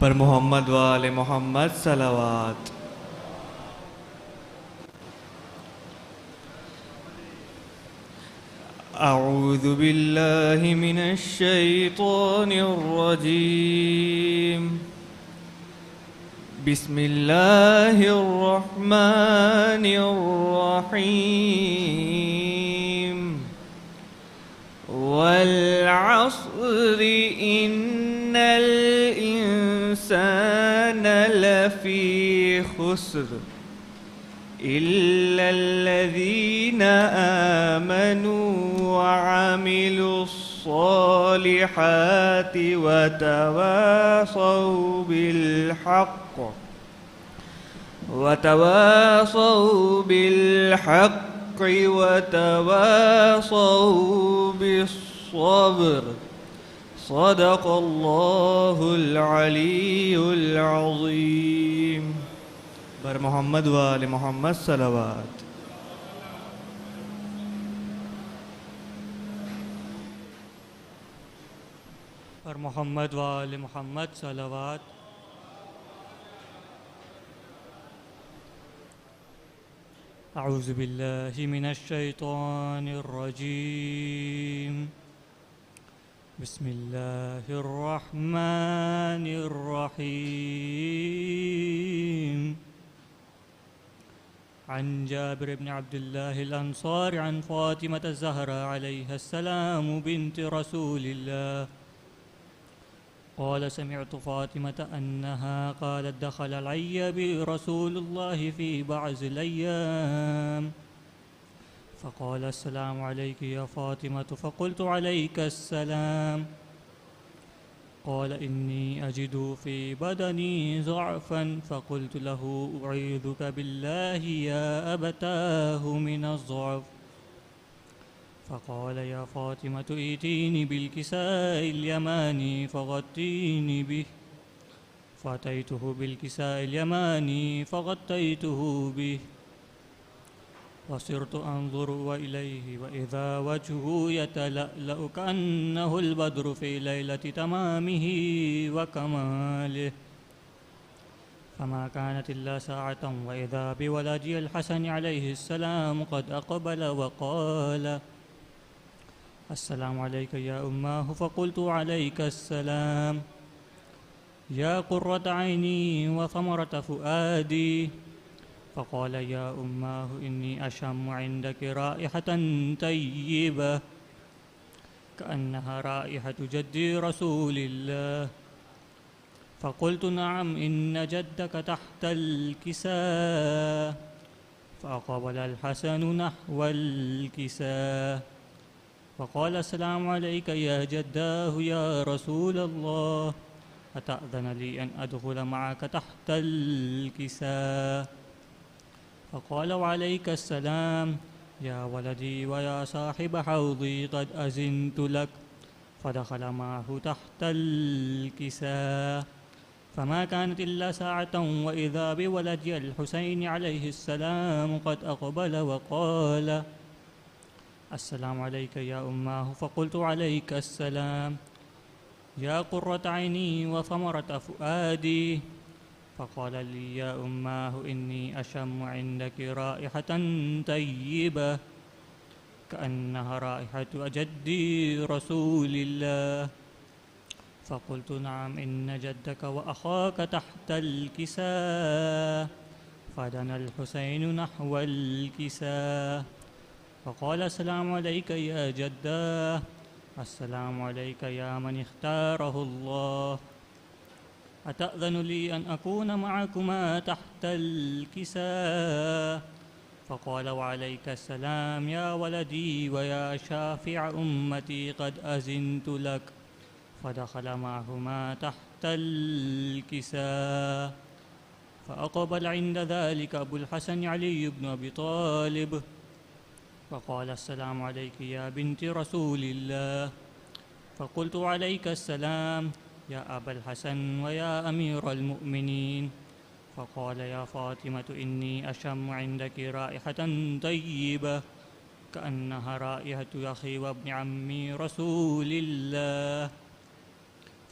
पर मोहम्मद व आले मोहम्मद सलावत। अऊज़ु बिल्लाहि मिनश शैतानिर रजीम। बिस्मिल्लाहिर रहमानिर रहीम। वल अस्रि इन्नल इंसान लफी खुस्र इल्लल्लज़ीना आमनू वअमिलुस्सॉलिहाति वतवासौ बिल्हक़्क़ि वतवासौ बिस्सब्र। सदक़ल्लाहुल अलीयुल अज़ीम। बर मोहम्मद व आले मोहम्मद सलावत। पर मोहम्मद व आले मोहम्मद सलावत। अऊज़ु बिल्लाहि मिनश शैतानिर रजीम। बिस्मिल्लाहिर रहमानिर रहीम। अन जाबिर इब्न अब्दुल्लाहिल अंसारी अन फ़ातिमत ज़हरा अलैहिस्सलाम बिन्त रसूलिल्लाह क़ाल समिअतु फ़ातिमत अन्नहा क़ालत दख़ल अलय्य बि रसूलुल्लाहि फ़ी बअज़िल अय्याम फ़क़ाल अस्सलामु अलैकि या फ़ातिमतु फ़क़ुल्तु अलैकस्सलाम क़ाल इन्नी अजिदु फ़ी बदनी ज़अफ़न फ़क़ुल्तु लहु उईज़ुक बिल्लाहि या अबताहु मिनज़्ज़अफ़ फ़क़ाल या फ़ातिमतु ईतीनी बिल्किसाइल यमानी फ़ग़त्तीनी बिह फ़अतैतुहु बिल्किसाइल यमानी फ़ग़त्तैतुहु बिह वसिरतु अंज़ुरु इलैहि वइज़ा वजहुहु यतलअलअ कअन्नहुल बद्रु फ़ी लैलति तमामिहि व कमालिहि फ़मा कानत इल्ला साअतन वइज़ा बिवलदिल हसन अलैहिस्सलाम क़द अक़बल वक़ाल अस्सलामु अलैका या उम्माह फ़क़ुल्तु अलैकस्सलाम या क़ुर्रत ऐनी व समरत फ़ुआदी फ़क़ाल या उम्माह इन्नी अशम्मु इन्दकी राइहतन तय्यिबह कअन्नहा राइहतु जद्दी रसूलिल्लाह फ़क़ुल्तु नअम इन्न जद्दक तहतल किसाः फ़अक़बल अल-हसन नहवल किसाः फ़क़ाल अस्सलामु अलैका या जद्दाह या रसूलल्लाह अतअज़न ली अन अदख़ुल मअक तहतल किसाः फ़क़ाल वअलैकस्सलाम या वलदी व या साहिब हौज़ी क़द अज़िनतु लक फ़दख़ल मअहु तहतल किसाः फ़मा कानत इल्ला साअतन वइज़ा बिवलदिल हुसैन अलैहिस्सलाम क़द अक़बल वक़ाल अस्सलामु अलैका या उम्माह फ़क़ुल्तु अलैकस्सलाम या क़ुर्रत ऐनी व समरत फ़ुआदी फ़क़ाल ली या उम्माह इन्नी अशम्मु इन्दकी राइहतन तय्यिबह कअन्नहा राइहतु जद्दी रसूलिल्लाह फ़क़ुल्तु नअम इन्न जद्दक व अख़ाक तहतल किसाः फ़दनल हुसैन नहवल किसाः फ़क़ाल अस्सलामु अलैका या जद्दाह अस्सलामु अलैका या मन इख्तारहुल्लाह अतअज़नु ली अन अकून मअकुमा तहतल किसाः फ़क़ाल वअलैकस्सलाम या वलदी व या शाफ़िअ उम्मती क़द अज़िनतु लक फ़दख़ल मअहुमा तहतल किसाः फ़अक़बल इंद ज़ालिक अबुल हसन अली इब्न अबी तालिब फ़क़ाल अस्सलामु अलैकि या बिन्ति रसूलिल्लाह फ़क़ुल्तु अलैकस्सलाम या अबल हसन व या अमीरल मुअमिनीन फ़क़ाल या फ़ातिमतु इन्नी अशम्मु इन्दकी राइहतन तय्यिबह कअन्नहा राइहतु अख़ी व इब्न अम्मी रसूलिल्लाह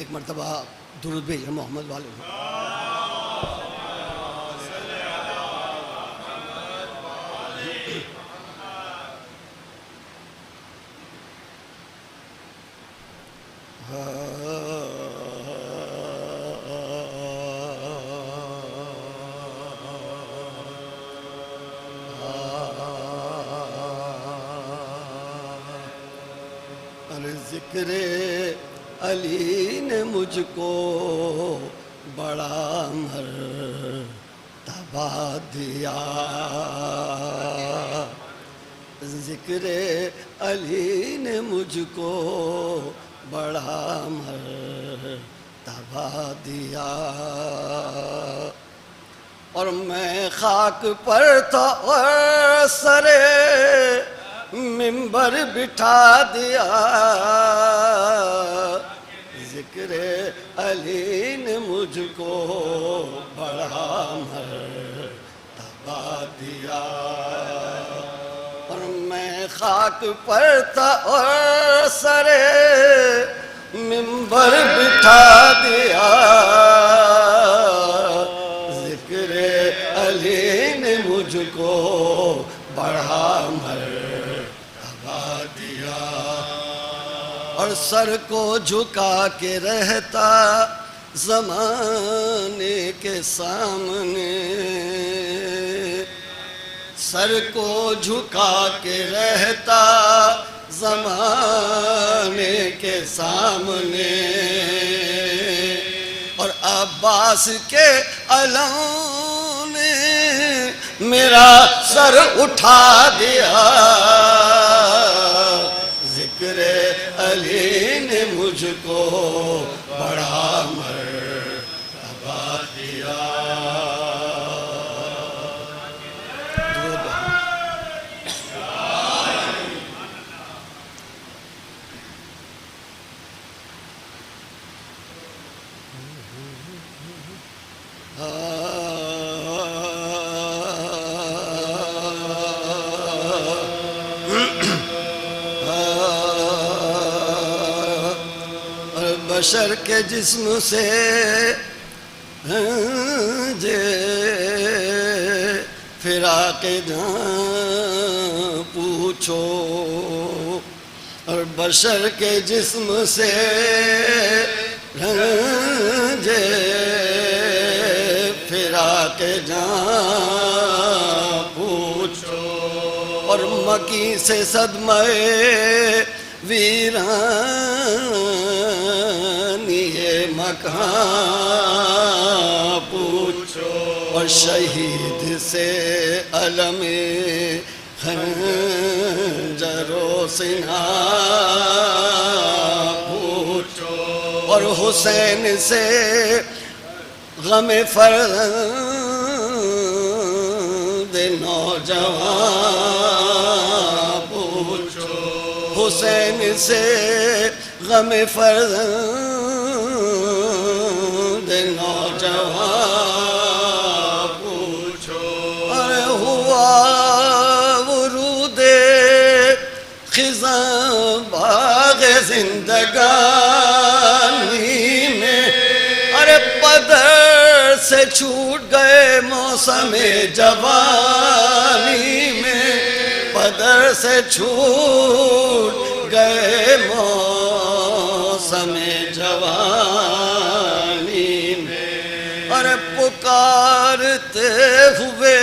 एक मरतबा दुरूद भेजा मोहम्मद वाले को। ज़िक्र अली ने मुझको बड़ा मर्तबा दिया, ज़िक्र अली ने मुझको बड़ा मर्तबा दिया। और मैं खाक पर था और सरे मिंबर बिठा दिया, ज़िक्र अली ने मुझको बड़ा मर्तबा दिया। और मैं खाक पर था और सरे मिंबर बिठा दिया, ज़िक्र अली ने मुझको बड़ा और सर को झुका के रहता ज़माने के सामने, सर को झुका के रहता ज़माने के सामने। और अब्बास के अलम ने मेरा सर उठा दिया, ज़िक्र अली ने मुझको बड़ा मर्तबा दिया। बशर के जिस्म से जे फिराक़े जान पूछो, और बशर के जिस्म से जे फिराक़े जान पूछो। और मकी से सदमे वीरानी मकान पूछो। और शहीद से अलमे खंजरो सिना पूछो। और हुसैन से गमे फर्ज़ नौजवान पूछो। हुसैन से गम फर्जंद नौजवान पूछो। अरे हुआ वरूदे खिज़ां बाग़े जिंदगानी में। अरे पदर से छूट गए मौसम जवानी में, पदर से छूट गए मौसम जवानी में। अरे पुकारते हुए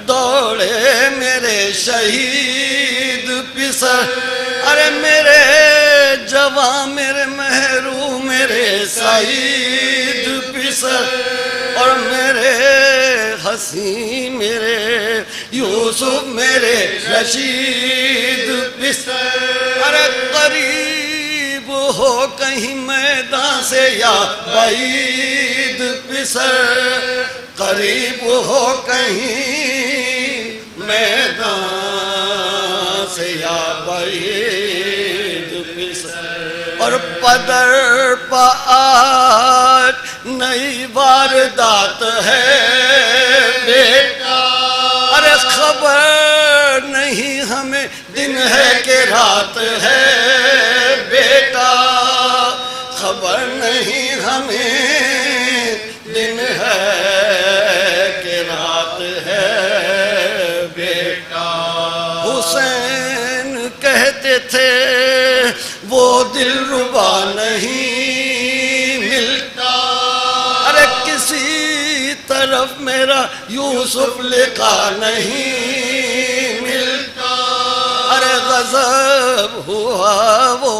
दौड़े मेरे शहीद पिसर। अरे मेरे जवां मेरे महरू मेरे शहीद पिसर, और मेरे हसी मेरे यूसुफ मेरे रशीद पिसर। अरे करीब हो कहीं मैदान से या बैद पिसर, करीब हो कहीं मैदान से या बैद पिसर। और पदर पा आज नई वारदात है बेटा। अरे खबर नहीं हमें दिन है कि रात है बेटा, खबर नहीं हमें दिन है कि रात है बेटा। हुसैन कहते थे वो दिलरुबा नहीं मिलता। अरे किसी तरफ मेरा यूसुफ लिखा नहीं मिलता। अरे गजब हुआ वो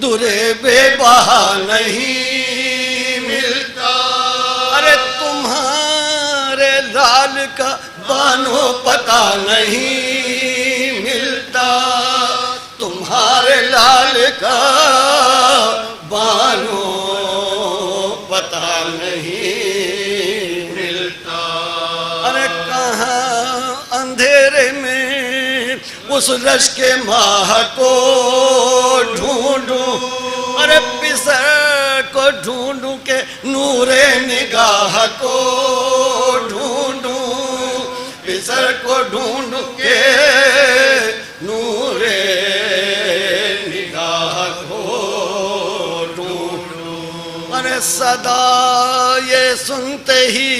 दुरे बेबहा नहीं मिलता। अरे तुम्हारे लाल का बानो पता नहीं मिलता, तुम्हारे लाल का बानो पता नहीं मिलता। अरे कहाँ अंधेरे में उस रश के माह को ढूंढूं। अरे पिसर को ढूंढूं के नूरे निगाह को ढूंढूं, पिसर को ढूंढ के नूरे निगाह को ढूंढूं। अरे सदा ये सुनते ही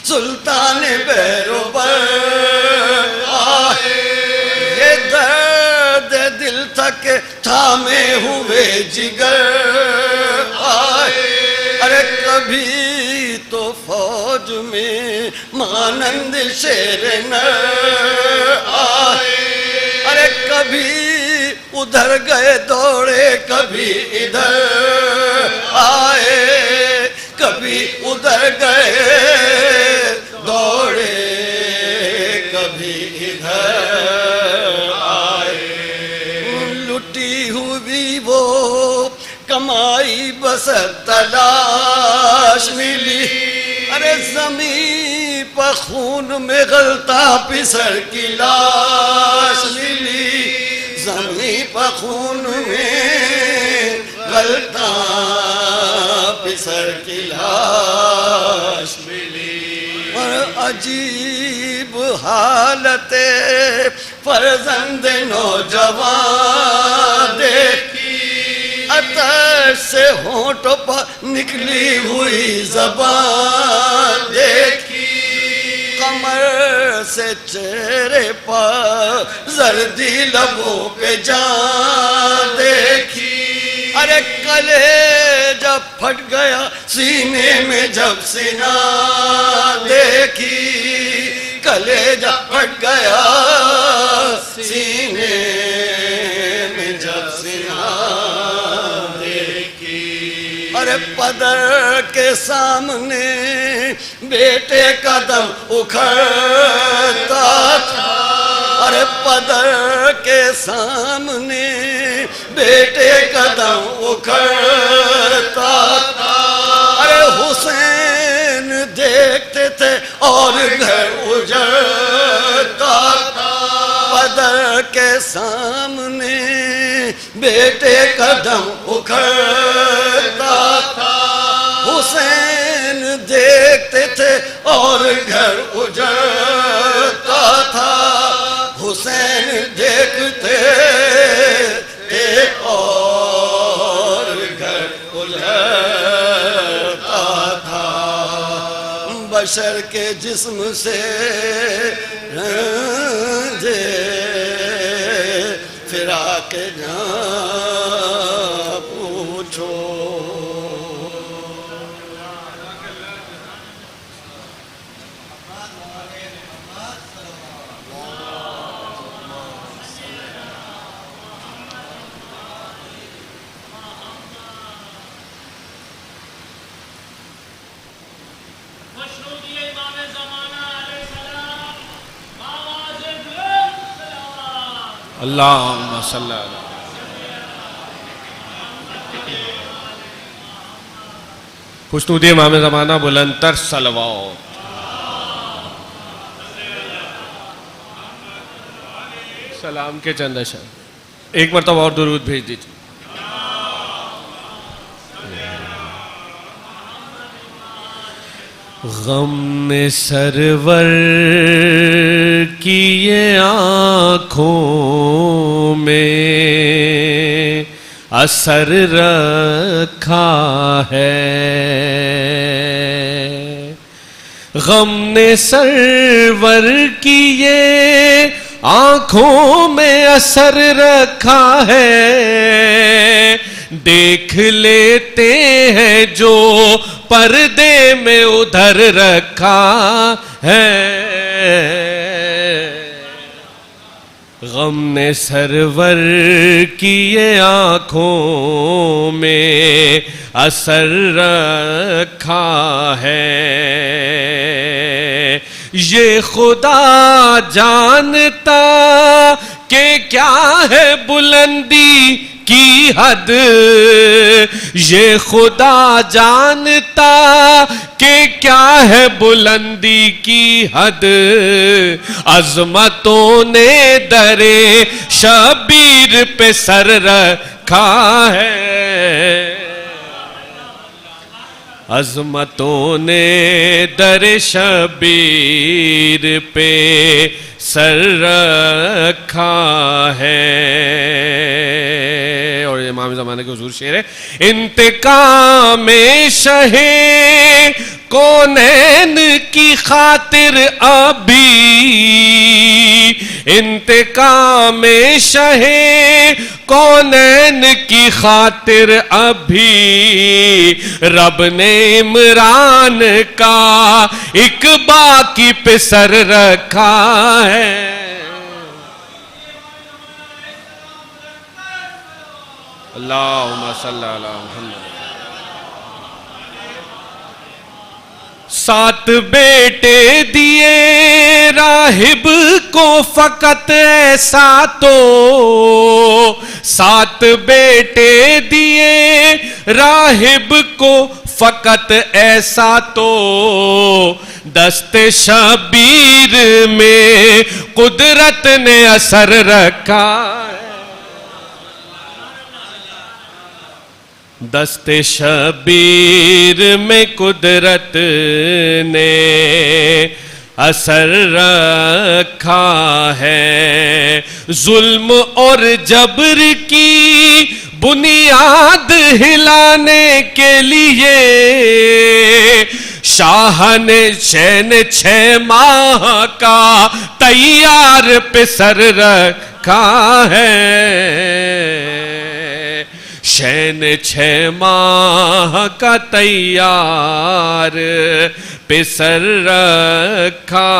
सुल्तान बेरुबर आए, ये दर्द दिल तक थामे हुए जिगर आए। अरे कभी तो फौज में मानंद शेर नर आए। अरे कभी उधर गए दौड़े कभी इधर आए, कभी उधर गए दौड़े कभी इधर आए। लुटी हुई वो कमाई बस तलाश मिली। अरे ज़मीं पर खून में गलता पिसर की लाश मिली, ज़मीं पर खून में गलता पिसर की लाश मिली। और अजीब हालत फर्जंद नौजवान देखी, अतर से होंठों पर निकली हुई ज़बान देखी, कमर से चेहरे पर जर्दी लबों पे जान देखी। अरे कलेजा फट गया सीने में जब सीना देखी, कलेजा फट गया सीने में जब सीना देखी। अरे पदर के सामने बेटे कदम उखड़ता था, अरे पदर के सामने बेटे कदम उखड़ता था। अरे हुसैन देखते थे और घर उजड़ता था, पदर के सामने बेटे कदम उखड़ता था। हुसैन देखते थे और घर उजड़ता था। हुसैन देखते थे और घर उजड़ता था। बशर के जिस्म से रंजे फिरा के जान पूछो। अल्लाहुम्मा सल्ली अला खुशनूदी इमाम ज़माना बुलंदतर सलवात। सलाम के चंद अशर एक मरतबा और दुरूद भेज दीजिए। गम ने सरवर की ये आँखों में असर रखा है। गम ने सरवर की ये आँखों में असर रखा है। देख लेते हैं जो पर्दे में उधर रखा है। गम ने सरवर की ये आँखों में असर रखा है। ये खुदा जानता कि क्या है बुलंदी की हद। ये खुदा जानता कि क्या है बुलंदी की हद। अजमतों ने दरे शबीर पे सर रखा है। अजमतों ने दरे शबीर पे सर रखा है। और इमाम ज़माने के हुजूर शेर है। इंतकाम शहे कौनैन की खातिर अभी। इंतकाम शहे कौनैन की खातिर अभी। रब ने इमरान का एक बाकी पे सर रखा है। अल्लाहुम्मा सल्ली अला मुहम्मद। 7 बेटे दिए राहिब को फकत ऐसा तो। 7 बेटे दिए राहिब को फकत ऐसा तो। दस्ते शबीर में कुदरत ने असर रखा है। दस्ते शबीर में कुदरत ने असर रखा है। जुल्म और जबर की बुनियाद हिलाने के लिए शाह ने 6 माह का तैयार पे सर रखा है। शैन 6 माह का तैयार पे सर रखा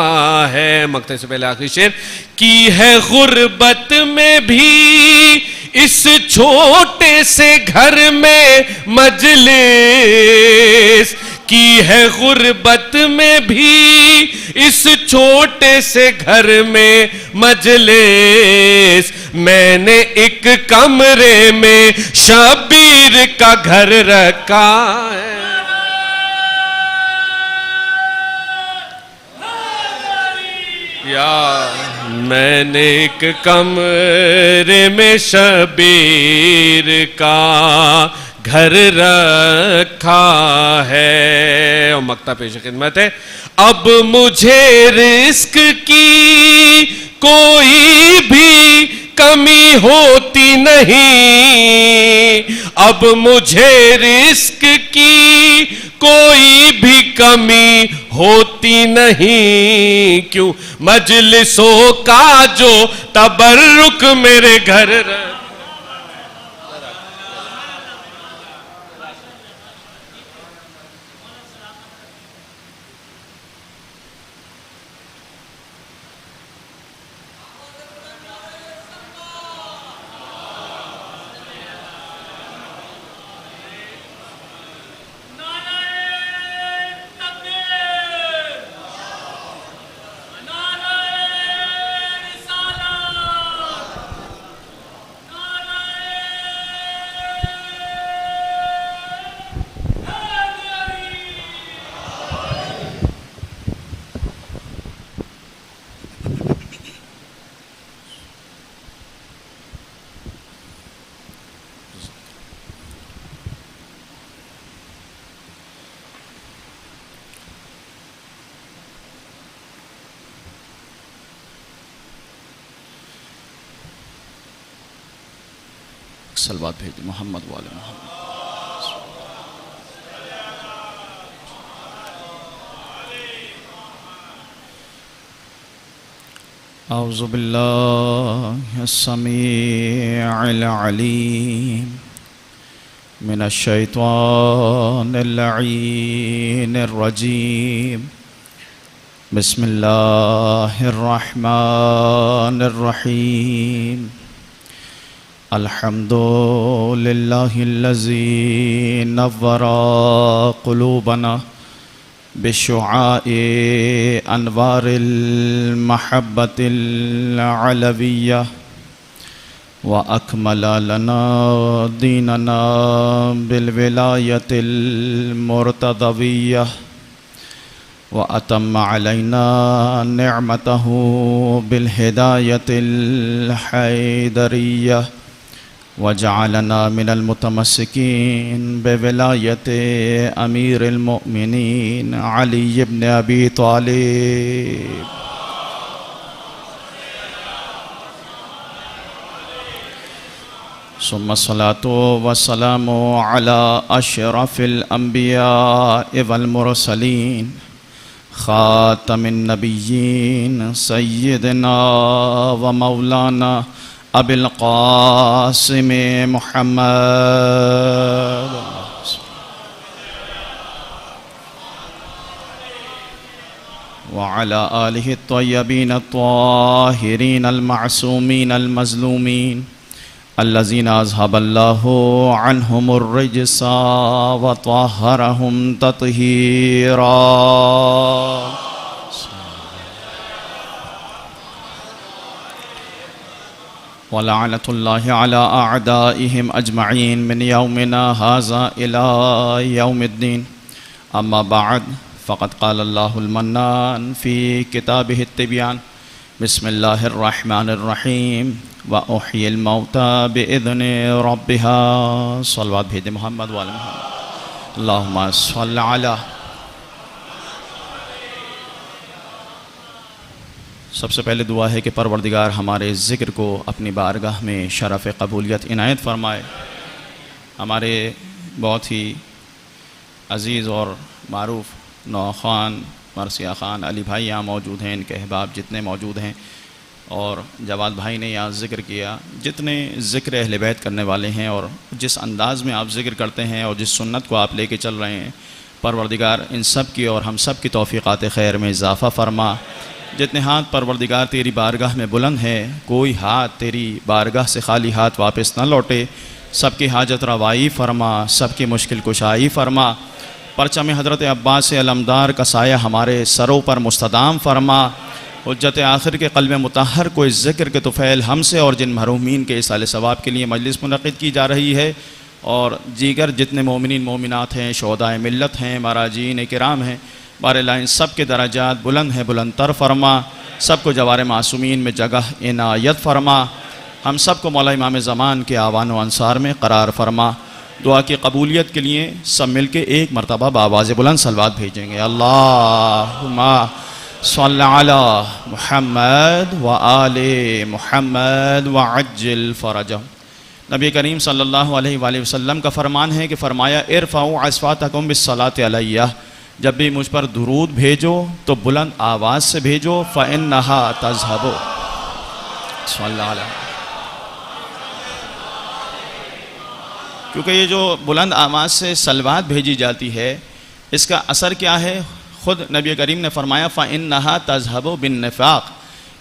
है। मकते से पहले आखिरी शेर। की है गुर्बत में भी इस छोटे से घर में मजलिस। की है गुर्बत में भी इस छोटे से घर में मजलिस। मैंने एक कमरे में शबीर का घर रखा है। या मैंने एक कमरे में शबीर का घर रखा है। और मक्ता पेश खिदमत है। अब मुझे रिस्क की कोई भी कमी होती नहीं, अब मुझे रिस्क की कोई भी कमी होती नहीं। क्यों मजलिसों का जो तबर्रुक मेरे घर सलवात भेज मोहम्मद वाले मोहम्मद। औज़ु बिल्लाहि अस्समीउल अलीम मिनश शैतानिर लईनिर रजीम। बिस्मिल्लाहिर रहमानिर रहीम। अल्हम्दुलिल्लाहिल्लज़ी नव्वरा क़ुलूबना बिशुआए अनवारिल महब्बतिल अलविय्या व अकमला लना दीनना बिल विलायतिल मुर्तदविय्या व अतम्म अलैना निअमतहु बिल हिदायतिल हैदरिय्या वजअलना मिनल मुतमस्सिकीन बिविलायति अमीरिल मुमिनीन अली इब्न अबी तालिब। सुम्मा सलातो व सलामु अला अशरफिल अंबिया वल मुरसलीन खातमिन नबिय्यीन सय्यदना व मौलाना अबिल क़ासिम मुहम्मद व अला आलिहि त्वय्यबीन त्वाहिरीन अल मासूमीन अल मज़लूमीन अल्लज़ीना अज़हबल्लाहु अन्हुमुर रिज्सा व त्वहरहुम तत्हीरा। वलअनतुल्लाहि अला अअदाइहिम अजमईन मिन यौमिना हाज़ा इला यौमिद्दीन। अम्मा बअद फ़क़द क़ालल्लाहुल मन्नान फ़ी किताबिहित तिब्यान। बिस्मिल्लाहिर रहमानिर रहीम व उह्यिल मौता बिइज़्नि रब्बिहा। सल्लल्लाहु भेजे मोहम्मद वाले मोहम्मद। अल्लाहुम्मा सल्लि अला। सबसे पहले दुआ है कि परवरदिगार हमारे ज़िक्र को अपनी बारगाह में शरफ़ कबूलियत इनायत फ़रमाए। हमारे बहुत ही अज़ीज़ और मारूफ़ नौखान मरसिया ख़ान अली भाई यहाँ मौजूद हैं, इनके अहबाब जितने मौजूद हैं, और जवाद भाई ने यहाँ ज़िक्र किया। जितने ज़िक्र अहले बैत करने वाले हैं और जिस अंदाज़ में आप ज़िक्र करते हैं और जिस सुन्नत को आप लेके चल रहे हैं, परवरदिगार इन सब की और हम सब की तौफ़ीक़ात ख़ैर में इजाफ़ा फ़रमा। जितने हाथ परवरदिगार तेरी बारगाह में बुलंद है, कोई हाथ तेरी बारगाह से खाली हाथ वापस न लौटे। सबकी हाजत रवाई फ़रमा, सबकी मुश्किल कुशाई फ़रमा। परचम हज़रत अब्बास अलमदार का साया हमारे सरों पर मुस्तदाम फ़रमा। हुज्जत आखिर के क़ल्ब मुतहर को इस ज़िक्र के तुफ़ैल हमसे और जिन महरूमीन के इसाले सवाब के लिए मजलिस मुनक़िद की जा रही है, और दीगर जितने मोमिनीन मोमिनात हैं, शोहदाए मिल्लत हैं, मराजीन किराम हैं, बारला इन सब के दराजात बुलंद हैं, बुलंद तर फरमा। सबको जवार मासूमीन में जगह इनायत फरमा। हम सबको मौला इमाम ज़मान के आवान व अंसार में करार फरमा। दुआ की कबूलियत के लिए सब मिल के एक मरतबा बावाज़ बुलंद सलवात भेजेंगे। अल्लाहुम्मा सल्ली अला मुहम्मद व आले मुहम्मद व अज्जिल फरजहुम। नबी करीम सल्लल्लाहु अलैहि वसल्लम का फरमान है कि फरमाया इरफ़ाउ अस्वातकुम बिस्सलाति अलैया, जब भी मुझ पर दुरूद भेजो तो बुलंद आवाज़ से भेजो। फ़इन्नहा तज़हबु सल्लल्लाहु अलैहि, क्योंकि ये जो बुलंद आवाज़ से सलवात भेजी जाती है इसका असर क्या है, ख़ुद नबी करीम ने फरमाया फ़इन्नहा तज़हबु बिन्निफ़ाक़।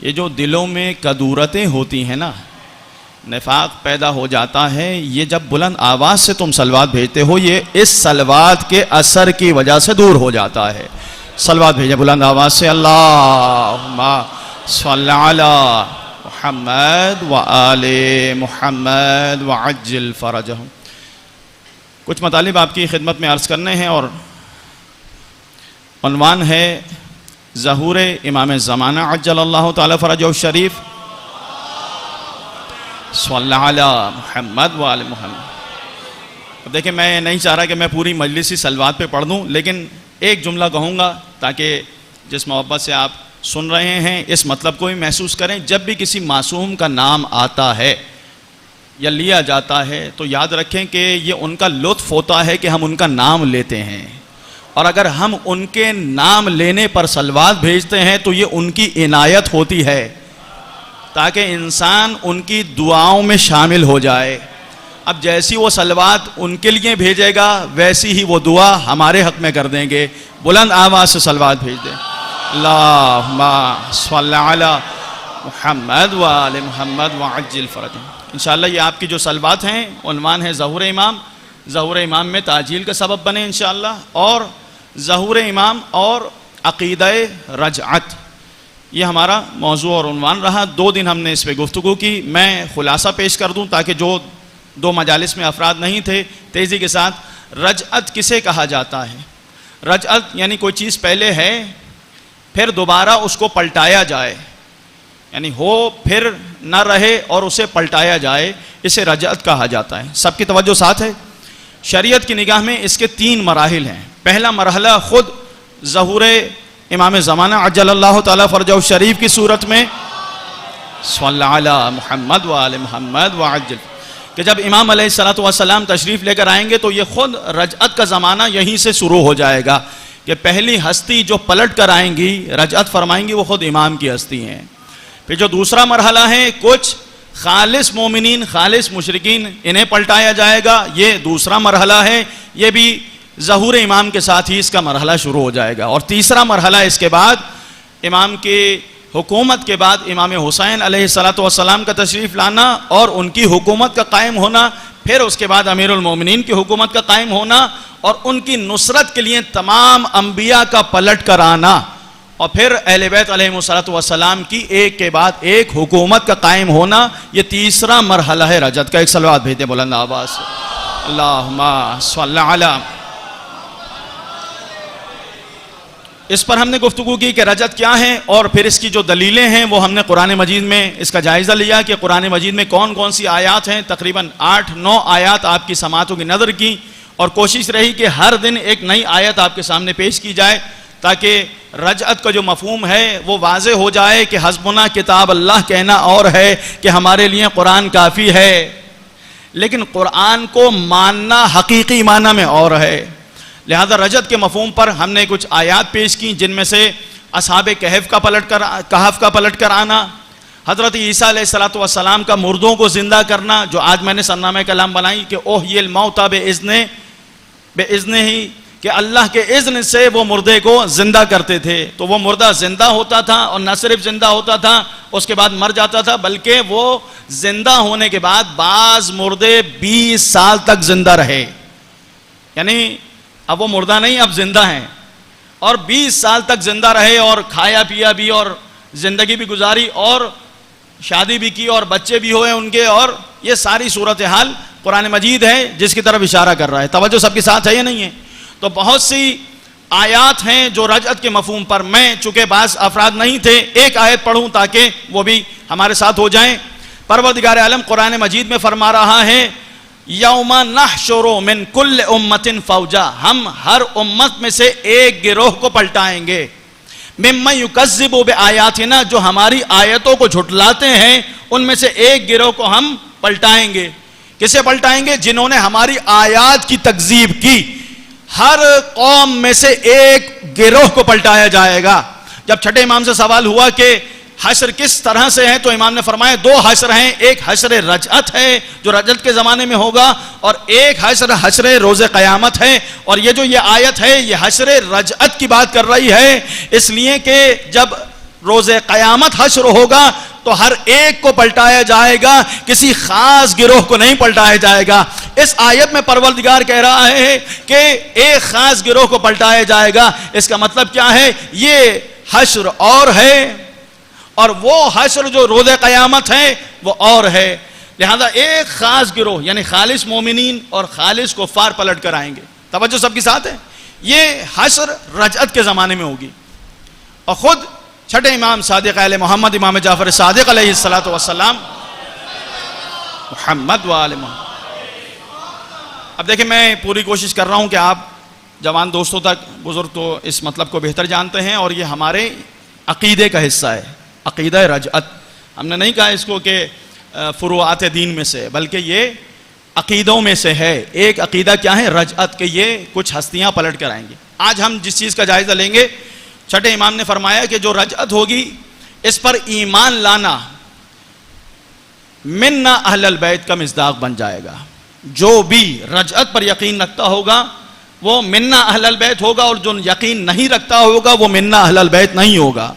ये जो दिलों में कदूरतें होती हैं ना, निफाक पैदा हो जाता है, ये जब बुलंद आवाज़ से तुम सलवात भेजते हो ये इस सलवात के असर की वजह से दूर हो जाता है। सलवात भेजे बुलंद आवाज़ से, अल्लाहुम्मा सल्ली अला मुहम्मद व आले मुहम्मद व अज्जिल फरजहुम। कुछ मतलब आपकी खिदमत में अर्ज़ करने हैं और उन्वान है ज़हूर इमाम ज़माना अज्जलल्लाहु ताला फरजहु शरीफ सल्लल्लाहु अला मुहम्मद व आले मुहम्मद। अब देखिए, मैं नहीं चाह रहा कि मैं पूरी मजलिस ही सलवात पे पढ़ दूँ, लेकिन एक जुमला कहूँगा ताकि जिस मोहब्बत से आप सुन रहे हैं इस मतलब को भी महसूस करें। जब भी किसी मासूम का नाम आता है या लिया जाता है तो याद रखें कि ये उनका लुत्फ़ होता है कि हम उनका नाम लेते हैं, और अगर हम उनके नाम लेने पर सलवात भेजते हैं तो ये उनकी इनायत होती है ताकि इंसान उनकी दुआओं में शामिल हो जाए। अब जैसी वो सलवात उनके लिए भेजेगा वैसी ही वो दुआ हमारे हक़ में कर देंगे। बुलंद आवाज़ से सलवात भेज दें, अल्लाहुम्मा सल्ली अला मुहम्मद व आले मुहम्मद व अज्जिल फरजहुम। इंशाअल्लाह ये आपकी जो सलवात हैं उन्वान है ज़हूर इमाम। ज़हूर इमाम में ताजील का सबब बने इंशाअल्लाह, और ज़हूर इमाम और अक़ीदे रजअत ये हमारा मौजू और उन्वान रहा। 2 दिन हमने इस पर गुफ्तगू की। मैं ख़ुलासा पेश कर दूं ताकि जो 2 मजालिस में अफराद नहीं थे तेज़ी के साथ, रजअत किसे कहा जाता है? रजअत यानी कोई चीज़ पहले है फिर दोबारा उसको पलटाया जाए, यानी हो फिर न रहे और उसे पलटाया जाए, इसे रजअत कहा जाता है। सबकी तवज्जो साथ है। शरीयत की निगाह में इसके 3 मराहिल हैं। पहला मरहला ख़ुद ज़हूर इमाम ज़माना अज्जलल्लाहु ताला फरजहु शरीफ की सूरत में सल्लल्लाहु अला मुहम्मद व आले मुहम्मद व अज्जिल, कि जब इमाम अलैहिस्सलातु वस्सलाम तशरीफ़ लेकर आएंगे तो ये ख़ुद रजअत का ज़माना यहीं से शुरू हो जाएगा कि पहली हस्ती जो पलट कर आएंगी रजअत फरमाएंगी वो ख़ुद इमाम की हस्ती हैं। फिर जो दूसरा मरहला है कुछ खालिस मोमिनीन खालिस मुशरिकीन इन्हें पलटाया जाएगा, ये दूसरा मरहला है। ये भी ज़हूर इमाम के साथ ही इसका मरहला शुरू हो जाएगा। और तीसरा मरहला इसके बाद इमाम की हुकूमत के बाद इमाम हुसैन अलैहिस्सलातु वस्सलाम का तशरीफ़ लाना और उनकी हुकूमत का कायम होना, फिर उसके बाद अमीरुल मोमिनीन की हुकूमत का कायम होना और उनकी नुसरत के लिए तमाम अम्बिया का पलट कर आना, और फिर अहले बैत अलैहिमुस्सलातु वस्सलाम की एक के बाद एक हुकूमत का कायम होना। ये तीसरा मरहला है रजअत का। एक सलवात भेजते बुलंद आवाज़ से, अल्लाहुम्मा सल्ली अला। इस पर हमने गुफ्तगू की कि रजत क्या है और फिर इसकी जो दलीलें हैं वो हमने कुरान मजीद में इसका जायज़ा लिया कि कुरान मजीद में कौन कौन सी आयात हैं। तकरीबन 8-9 आयात आपकी समातों की नज़र की और कोशिश रही कि हर दिन एक नई आयत आपके सामने पेश की जाए ताकि रजअत का जो मफहूम है वो वाज़े हो जाए कि हस्बुना किताब अल्लाह कहना और है कि हमारे लिए कुरान काफ़ी है, लेकिन कुरान को मानना हकीकी माना में और है। लिहाजा रजत के मफहूम पर हमने कुछ आयात पेश की जिनमें से असहाबे कहफ का पलट कर आना, हज़रत ईसा अलैहिस्सलातु वस्सलाम का मुर्दों को ज़िंदा करना, जो आज मैंने सरनामे कलाम बनाई कि ओह ये मौता बेइज़्ने ही, कि अल्लाह के इज़्न से वो मुर्दे को ज़िंदा करते थे। तो वो मुर्दा ज़िंदा होता था और न सिर्फ ज़िंदा होता था उसके बाद मर जाता था, बल्कि वो ज़िंदा होने के बाद बाज़ मुर्दे 20 साल तक ज़िंदा रहे, यानी अब वो मुर्दा नहीं अब जिंदा हैं, और 20 साल तक जिंदा रहे और खाया पिया भी और ज़िंदगी भी गुजारी और शादी भी की और बच्चे भी हुए उनके, और ये सारी सूरत हाल कुरान मजीद है जिसकी तरफ इशारा कर रहा है। तवज्जो सबके साथ है या नहीं है? तो बहुत सी आयात हैं जो रजअत के मफहूम पर, मैं चूंकि बास अफराद नहीं थे एक आयत पढ़ूं ताकि वो भी हमारे साथ हो जाएं। परवरदिगार आलम कुरान मजीद में फरमा रहा है, यौमा नहशुरु मिन कुल्ल उम्मतिन फौजा, हम हर उम्मत में से एक गिरोह को पलटाएंगे, मिम्मा युकज़्ज़िबु बिआयातिना, जो हमारी आयतों को झुटलाते हैं उनमें से एक गिरोह को हम पलटाएंगे। किसे पलटाएंगे? जिन्होंने हमारी आयात की तकज़ीब की। हर कौम में से एक गिरोह को पलटाया जाएगा। जब छठे इमाम से सवाल हुआ कि हश्र किस तरह से है, तो इमाम ने फरमाया दो हश्र हैं, एक हश्र रजअत है जो रजअत के ज़माने में होगा, और एक हश्र रोज़े क़यामत है। और ये जो ये आयत है ये हश्र रजअत की बात कर रही है, इसलिए कि जब रोज़े क़यामत हश्र होगा तो हर एक को पलटाया जाएगा, किसी खास गिरोह को नहीं पलटाया जाएगा। इस आयत में परवरदिगार कह रहा है कि एक खास गिरोह को पलटाया जाएगा। इसका मतलब क्या है? ये हश्र और है और वो हश्र जो रोज़े क़यामत है वो और है। लिहाजा एक खास गिरोह यानी खालिस मोमिनीन और खालिस कुफ़ार पलट कर आएंगे। तवज्जो सबके साथ है। ये हश्र रजअत के ज़माने में होगी। और ख़ुद छठे इमाम सादिक़ आले मोहम्मद इमाम जाफ़र सादिक़ अलैहिस्सलातु वस्सलाम मोहम्मद व आले मोहम्मद। अब देखिए, मैं पूरी कोशिश कर रहा हूँ कि आप जवान दोस्तों तक, बुज़ुर्ग तो इस मतलब को बेहतर जानते हैं और ये हमारे अक़ीदे का हिस्सा है। अक़ीदा रजअत, हमने नहीं कहा इसको कि फ़ुरूआत दीन में से, बल्कि ये अक़ीदों में से है। एक अक़ीदा क्या है? रजअत के ये कुछ हस्तियाँ पलट कर आएंगी। आज हम जिस चीज़ का जायज़ा लेंगे, छठे इमाम ने फरमाया कि जो रजअत होगी इस पर ईमान लाना मिन्ना अहलल बैत का मिज़दाक़ बन जाएगा। जो भी रजअत पर यकीन रखता होगा वो मिन्ना अहलल बैत होगा, और जो यकीन नहीं रखता होगा वो मिन्ना अहलल बैत नहीं होगा।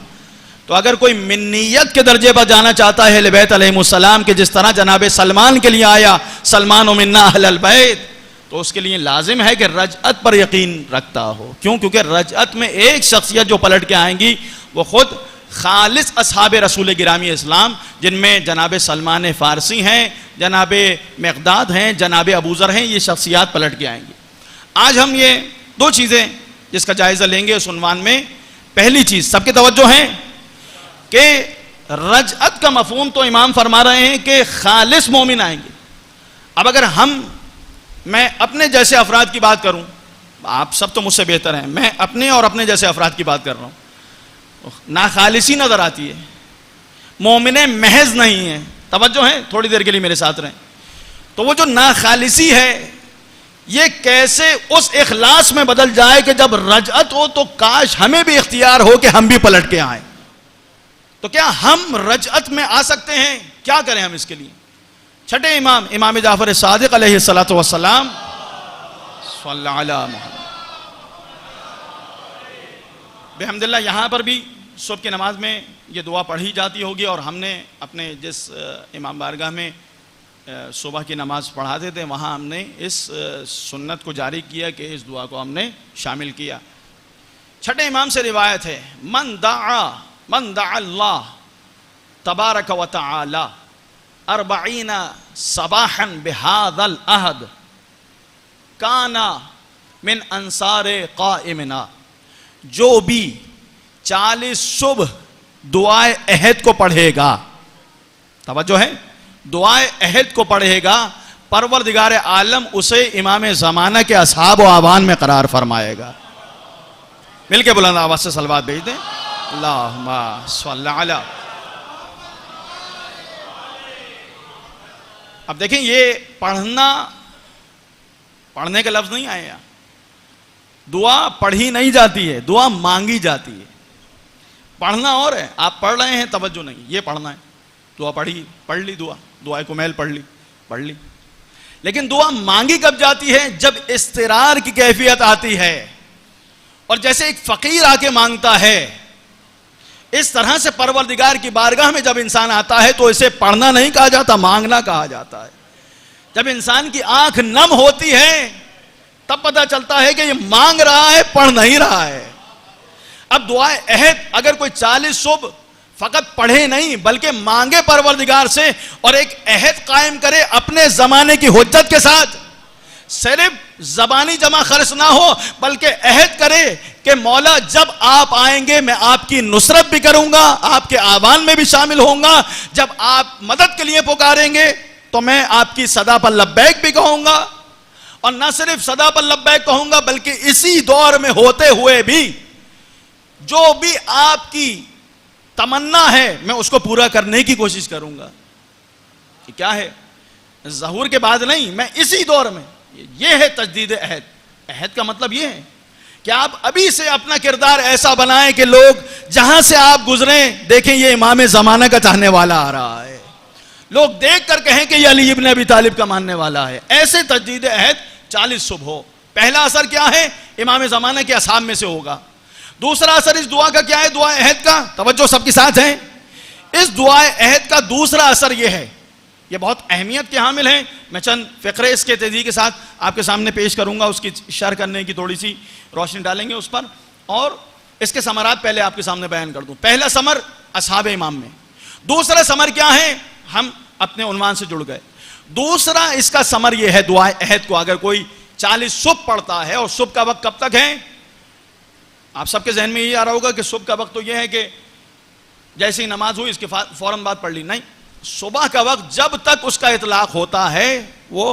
तो अगर कोई मिन्नियत के दर्जे पर जाना चाहता है अहले बैत अलैहिमुस्सलाम के, जिस तरह जनाब सलमान के लिए आया सलमान व मिन्ना अहलल बैत, तो उसके लिए लाजिम है कि रजअत पर यकीन रखता हो। क्यों? क्योंकि रजअत में एक शख्सियत जो पलट के आएंगी वो खुद खालिस असहाब रसूल गिरामी इस्लाम, जिनमें जनाब सलमान फ़ारसी हैं, जनाब मिक़दाद हैं, जनाब अबूज़र हैं, ये शख्सियात पलट के आएंगी। आज हम ये दो चीज़ें जिसका जायज़ा लेंगे उस उन्वान में। पहली चीज़, सबके तवज्जो है कि रजअत का मफ़हूम तो इमाम फरमा रहे हैं कि खालिस मोमिन आएंगे। अब अगर मैं अपने जैसे अफराद की बात करूं, आप सब तो मुझसे बेहतर हैं, मैं अपने और अपने जैसे अफराद की बात कर रहा हूं, ना खालिसी नजर आती है, मोमिने महज नहीं है। तवज्जो है, थोड़ी देर के लिए मेरे साथ रहें। तो वो जो ना खालिसी है ये कैसे उस इखलास में बदल जाए कि जब रजअत हो तो काश हमें भी इख्तियार हो कि हम भी पलट के आए। तो क्या हम रजअत में आ सकते हैं? क्या करें हम इसके लिए? छठे इमाम इमाम जाफ़र सादिक़ अलैहिस्सलातु वस्सलाम सल्लल्लाहु अलैहि मुहम्मद बिहम्दिल्लाह, यहाँ पर भी सुबह की नमाज में ये दुआ पढ़ी जाती होगी। और हमने अपने जिस इमाम बारगाह में सुबह की नमाज पढ़ाते थे वहाँ हमने इस सुन्नत को जारी किया कि इस दुआ को हमने शामिल किया। छठे इमाम से रिवायत है, मन दा अल्लाह तबारक व तआला अर्बईना सबाहन बिहादल अहद काना मिन अंसारे काइमिना, जो भी 40 सुबह दुआए अहद को पढ़ेगा, तवज्जो है, दुआए अहद को पढ़ेगा, परवरदिगार आलम उसे इमाम ज़माना के असहाब व आवान में करार फरमाएगा। मिलके बुलंद आवाज से सलवात भेज दें, अल्लाहुम्मा सल्ली अला। अब देखें, ये पढ़ने के लफ्ज नहीं आए यहाँ। दुआ पढ़ी नहीं जाती है, दुआ मांगी जाती है। पढ़ना और है, आप पढ़ रहे हैं तवज्जो नहीं, ये पढ़ना है। दुआ पढ़ ली, दुआ को मैल पढ़ ली, लेकिन दुआ मांगी कब जाती है? जब इस्तिरार की कैफियत आती है। और जैसे एक फकीर आके मांगता है, इस तरह से परवरदिगार की बारगाह में जब इंसान आता है तो इसे पढ़ना नहीं कहा जाता, मांगना कहा जाता है। जब इंसान की आंख नम होती है तब पता चलता है कि ये मांग रहा है, पढ़ नहीं रहा है। अब दुआए अहद अगर कोई 40 सुबह फकत पढ़े नहीं बल्कि मांगे परवरदिगार से और एक अहद कायम करे अपने जमाने की हुज्जत के साथ, सिर्फ जबानी जमा खर्च ना हो, बल्कि अहद करे कि मौला जब आप आएंगे मैं आपकी नुसरत भी करूंगा, आपके आवान में भी शामिल होऊंगा, जब आप मदद के लिए पुकारेंगे तो मैं आपकी सदा पर लब्बैक भी कहूंगा, और ना सिर्फ सदा पर लब्बैक कहूंगा बल्कि इसी दौर में होते हुए भी जो भी आपकी तमन्ना है मैं उसको पूरा करने की कोशिश करूंगा। कि क्या है, ज़हूर के बाद नहीं, मैं इसी दौर में। ये है तजदीद अहद। अहद का मतलब ये है कि आप अभी से अपना किरदार ऐसा बनाएं कि लोग जहां से आप गुजरें देखें ये इमाम ज़माना का चाहने वाला आ रहा है, लोग देख कर कहें कि ये अली इब्न अबी तालिब का मानने वाला है। ऐसे तजदीद अहद 40 सुबह। पहला असर क्या है, इमाम ज़माना के असहाब में से होगा। दूसरा असर इस दुआ का क्या है, दुआ अहद का, तवज्जो सबके साथ है। इस दुआ अहद का दूसरा असर यह है, यह बहुत अहमियत के हामिल है। मैं चंद फ़िक्रे इसके तेजी के साथ आपके सामने पेश करूंगा, उसकी शरह करने की थोड़ी सी रोशनी डालेंगे उस पर, और इसके समरात पहले आपके सामने बयान कर दूं। पहला समर असहाब इमाम में। दूसरा समर क्या है, हम अपने उन्वान से जुड़ गए। दूसरा इसका समर यह है, दुआ अहद को अगर कोई 40 सुबह पढ़ता है, और सुबह का वक्त कब तक है, आप सबके जहन में ये आ रहा होगा कि सुबह का वक्त तो यह है कि जैसे ही नमाज हुई इसके फौरन बाद पढ़ ली, नहीं। सुबह का वक्त जब तक उसका इतलाक होता है वो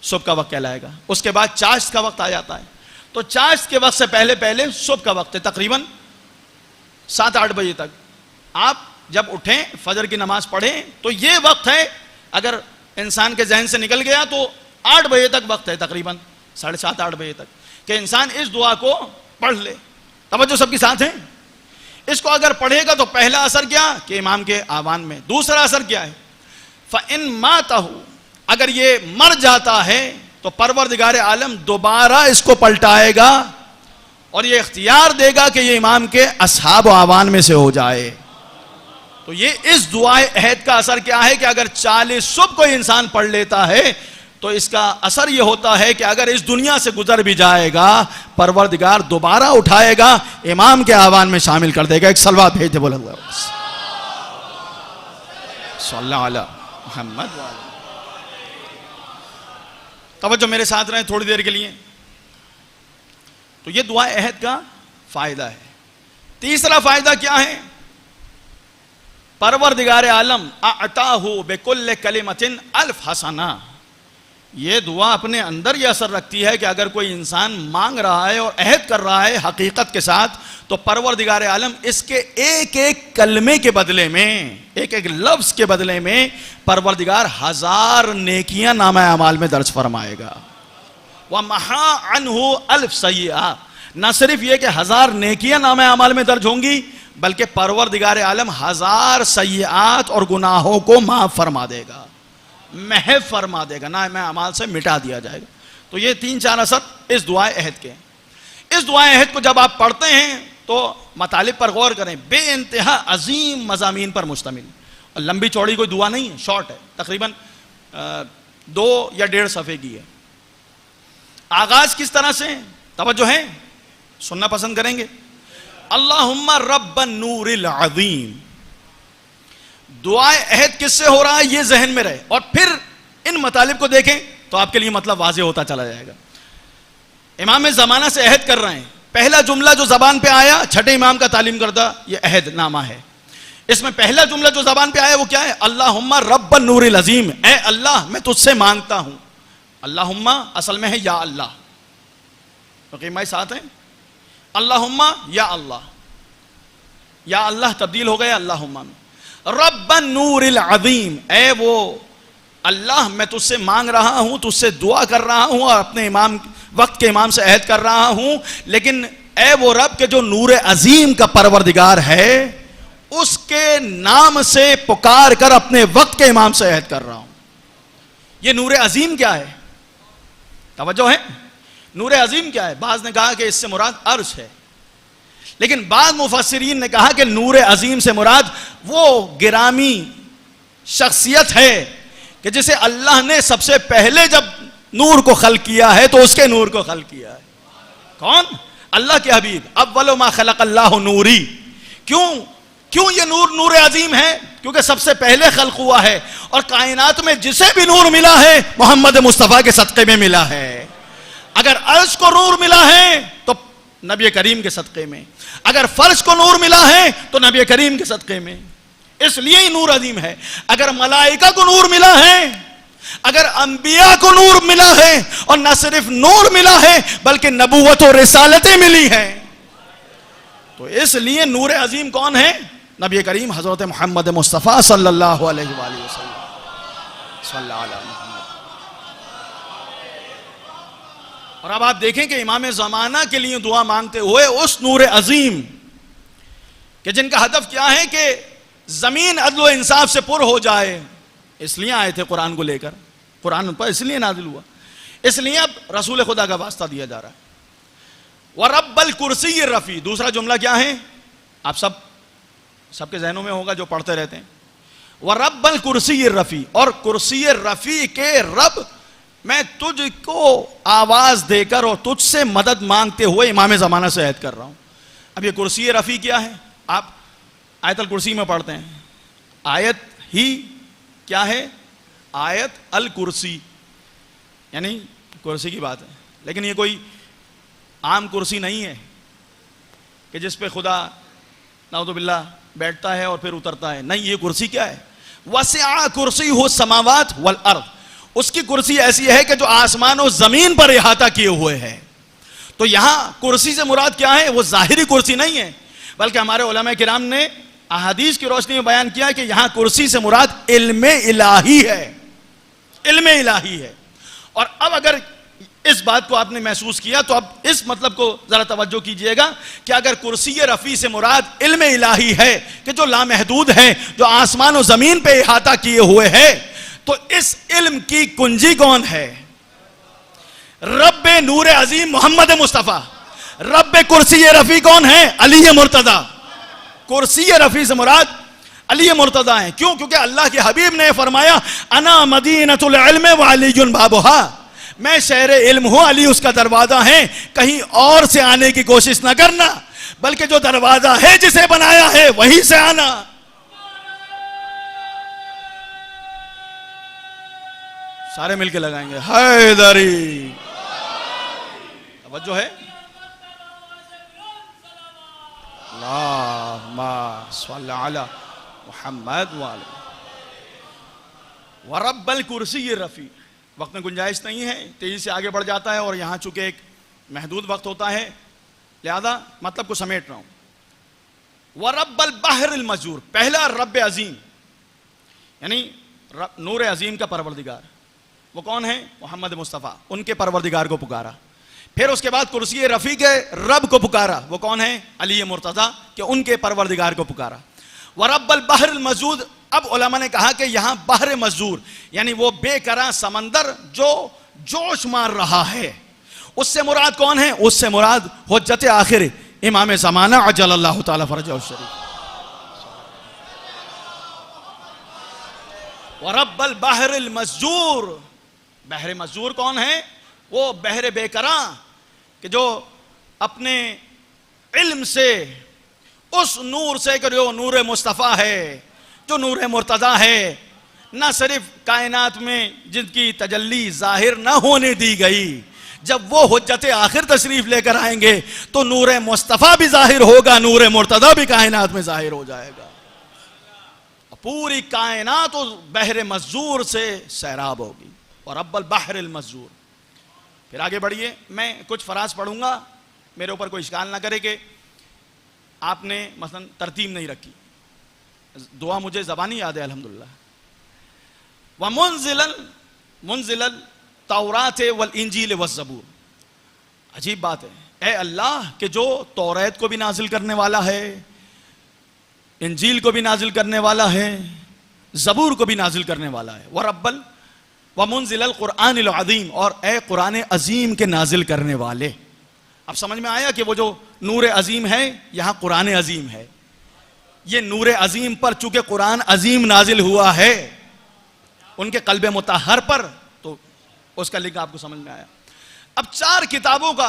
सुबह का वक्त कहलाएगा। उसके बाद चाश्त का वक्त आ जाता है, तो चाश्त के वक्त से पहले पहले सुबह का वक्त है, तकरीबन 7-8 बजे तक। आप जब उठें फजर की नमाज पढ़ें तो ये वक्त है, अगर इंसान के जहन से निकल गया तो 8 बजे तक वक्त है, तकरीबन 7:30-8 बजे तक, कि इंसान इस दुआ को पढ़ ले। तवज्जो सबके साथ है। इसको अगर पढ़ेगा तो पहला असर क्या कि इमाम के आवान में। दूसरा असर क्या है, फ़इन मातहु, अगर ये मर जाता है तो परवरदिगार आलम दोबारा इसको पलटाएगा और ये इख्तियार देगा कि ये इमाम के असहाब व आवान में से हो जाए। तो ये इस दुआ अहद का असर क्या है कि अगर 40 सुबह कोई इंसान पढ़ लेता है तो इसका असर यह होता है कि अगर इस दुनिया से गुजर भी जाएगा परवरदिगार दोबारा उठाएगा, इमाम के आवान में शामिल कर देगा। एक सलवात भेज दे, बोले सल्लल्लाहु अलैहि मुहम्मद। तवज्जो मेरे साथ रहें थोड़ी देर के लिए। तो यह दुआ अहद का फायदा है। तीसरा फायदा क्या है, परवरदिगार आलम अताहु बिकुल्ल कलिमतिन अल्फ हसना। ये दुआ अपने अंदर यह असर रखती है कि अगर कोई इंसान मांग रहा है और अहद कर रहा है हकीकत के साथ, तो परवरदिगार आलम इसके एक एक कलमे के बदले में, एक एक लफ्ज के बदले में परवरदिगार 1000 नेकियां नामा अमाल में दर्ज फरमाएगा। वह महा अनहु अल्फ सय्या। न सिर्फ यह कि 1000 नेकियां नामा अमाल में दर्ज होंगी, बल्कि परवरदिगार आलम 1000 सय्यात और गुनाहों को माफ फरमा देगा, महफ फरमा देगा, ना मैं अमाल से मिटा दिया जाएगा। तो ये 3-4 असर इस दुआ अहद के। इस दुआ अहद को जब आप पढ़ते हैं तो मतालिब पर गौर करें, बेइंतहा अजीम मज़ामीन पर मुश्तमिल। और लंबी चौड़ी कोई दुआ नहीं है, शॉर्ट है, तकरीबन 2 या 1.5 सफ़े की है। आगाज किस तरह से, तवज्जो है, सुनना पसंद करेंगे। अल्लाहुम्मा रब्बन नूरिल अज़ीम। दुआ अहद किससे हो रहा है ये जहन में रहे, और फिर इन मतालिब को देखें तो आपके लिए मतलब वाज़ेह होता चला जाएगा। इमाम ज़माना से अहद कर रहे हैं। पहला जुमला जो जबान पे आया, छठे इमाम का तालीम करदा ये अहद नामा है। इसमें पहला जुमला जो जबान पे आया वो क्या है, अल्लाहुम्मा रब्बन नूरिल अज़ीम। ए अल्लाह मैं तुझसे मांगता हूं। अल्लाहुम्मा असल में है या अल्लाह, तो मैं साथ हैं, अल्लाहुम्मा या अल्लाह, या अल्लाह तब्दील हो गया अल्लाहुम्मा में। रब्बन नूरिल अज़ीम, ए वो अल्लाह मैं तुझसे मांग रहा हूं, तुझसे दुआ कर रहा हूं और अपने इमाम वक्त के इमाम से अहद कर रहा हूं, लेकिन ए वो रब के जो नूर अजीम का परवरदिगार है उसके नाम से पुकार कर अपने वक्त के इमाम से अहद कर रहा हूं। ये नूर अजीम क्या है, तवज्जो है, नूर अजीम क्या है। बाज़ ने कहा कि इससे मुराद अर्श है, लेकिन बाद मुफस्सिरीन ने कहा कि नूर अजीम से मुराद वो गिरामी शख्सियत है कि जिसे अल्लाह ने सबसे पहले जब नूर को खल किया है तो उसके नूर को खल किया है। कौन, अल्लाह के हबीब। अव्वलु मा खलक़ल्लाहु नूरी। क्यों ये नूर नूर अजीम है, क्योंकि सबसे पहले खल्क हुआ है, और कायनात में जिसे भी नूर मिला है मोहम्मद मुस्तफ़ा के सदक़े में मिला है। अगर अर्श को नूर मिला है तो नबी करीम के सदक़े में, अगर फर्श को नूर मिला है तो नबी करीम के सदक़े में, इसलिए ही नूर अजीम है। अगर मलाइका को नूर मिला है, अगर अंबिया को नूर मिला है, और न सिर्फ नूर मिला है बल्कि नबूवत और रिसालतें मिली हैं, तो इसलिए नूर अजीम कौन है? नबी करीम हजरत मोहम्मद मुस्तफ़ा सल्लल्लाहु अलैहि वसल्लम। और अब आप देखें कि इमाम ज़माना के लिए दुआ मांगते हुए उस नूर अजीम कि जिनका हदफ क्या है कि जमीन अदल इंसाफ से पुर हो जाए, इसलिए आए थे कुरान को लेकर, कुरान पर इसलिए नाजिल हुआ, इसलिए अब रसूल खुदा का वास्ता दिया जा रहा है। व रब्बल कुर्सी रफ़ी, दूसरा जुमला क्या है? आप सबके जहनों में होगा जो पढ़ते रहते हैं। व रब्बल कुर्सी रफ़ी, और कुर्सी रफ़ी के रब, मैं तुझको आवाज देकर और तुझसे मदद मांगते हुए इमाम ज़माना से ऐद कर रहा हूं। अब ये कुर्सी रफ़ी क्या है? आप आयत कुर्सी में पढ़ते हैं, आयत ही क्या है? आयत अल कुर्सी, यानी कुर्सी की बात है, लेकिन ये कोई आम कुर्सी नहीं है कि जिस पे खुदा नाउज़ुबिल्लाह बैठता है और फिर उतरता है। नहीं, ये कुर्सी क्या है? वसिअ कुर्सी हो समावात वल अर्द, उसकी कुर्सी ऐसी है कि जो आसमान और जमीन पर इहाता किए हुए है। तो यहां कुर्सी से मुराद क्या है? वो जाहिरी कुर्सी नहीं है, बल्कि हमारे उलमा किराम ने अहादीस की रोशनी में बयान किया कि यहां कुर्सी से मुराद इल्मे इलाही है, इल्मे इलाही है। और अब अगर इस बात को आपने महसूस किया तो अब इस मतलब को जरा तवज्जो कीजिएगा कि अगर कुर्सी रफ़ी से मुराद इल्मे इलाही है कि जो लामहदूद है, जो आसमान और जमीन पे इहाता किए हुए है, तो इस इल्म की कुंजी कौन है? रब्बे नूर अजीम मोहम्मद मुस्तफ़ा। रब्बे कुर्सी रफ़ी कौन है? अली मुर्तज़ा। कुर्सी रफ़ी से मुराद अली मुर्तज़ा है। क्यों? क्योंकि अल्लाह के हबीब ने फरमाया, अना मदीनतुल इल्म व अलीयुन बाबुहा, मैं शहर इल्म हूं, अली उसका दरवाजा है, कहीं और से आने की कोशिश ना करना, बल्कि जो दरवाजा है जिसे बनाया है वहीं से आना। सारे मिलके लगाएंगे हैदरी। तवज्जो है? अल्लाहुम्मा सल्ली अला मुहम्मद व रब्बल कुर्सी रफ़ी। वक्त में गुंजाइश नहीं है, तेजी से आगे बढ़ जाता है, और यहां चूंकि एक महदूद वक्त होता है, लिहाजा मतलब को समेट रहा हूं। व रब्बल बहरिल मजूर, पहला रब्ब अजीम यानी नूर अजीम का परवरदिगार, वो कौन है? मोहम्मद मुस्तफ़ा, उनके परवरदिगार को पुकारा। फिर उसके बाद कुर्सी रफ़ी के रब को पुकारा, वो कौन है? अली मुर्तज़ा, के उनके परवरदिगार को पुकारा। व रब्बल बहरिल मजूद, अब उलमा ने कहा कि यहां बहर मजूर यानी वो बेकरां समंदर जो जोश मार रहा है, उससे मुराद कौन है? उससे मुराद हुज्जत आखिर इमाम ज़माना अजलल्लाहु ताला फरजहु शरीफ। व रब्बल बहरिल मजूर, बहर मजूर कौन है? वो बहर बेकरां कि जो अपने इल्म से, उस नूर से कि जो नूर मुस्तफ़ा है, जो नूर मुर्तज़ा है, न सिर्फ कायनात में जिनकी तजल्ली जाहिर न होने दी गई, जब वो हुज्जत आखिर तशरीफ लेकर आएंगे तो नूर मुस्तफ़ा भी जाहिर होगा, नूर मुर्तज़ा भी कायनात में जाहिर हो जाएगा, पूरी कायनात उस बहर मजूर से सैराब होगी। और रब्बल बहरिल मजूर। फिर आगे बढ़िए, मैं कुछ फराज पढ़ूंगा, मेरे ऊपर कोई इश्काल ना करे कि आपने मसलन तरतीब नहीं रखी। दुआ मुझे ज़बानी याद है अल्हम्दुलिल्लाह। व मुंजिलल तौरात वल इंजील व ज़बूर। अजीब बात है, ए अल्लाह के जो तौरात को भी नाजिल करने वाला है, इंजील को भी नाजिल करने वाला है, ज़बूर को भी नाजिल करने वाला है। व रब्बल व मुंजिलल कुरानिल अज़ीम, और ए कुरान अजीम के नाजिल करने वाले। अब समझ में आया कि वो जो नूर अजीम है, यहाँ कुरान अजीम है। ये नूर अजीम पर चूंकि कुरान अजीम नाजिल हुआ है उनके कल्बे मुतहर पर, तो उसका लिंक आपको समझ में आया। अब 4 किताबों का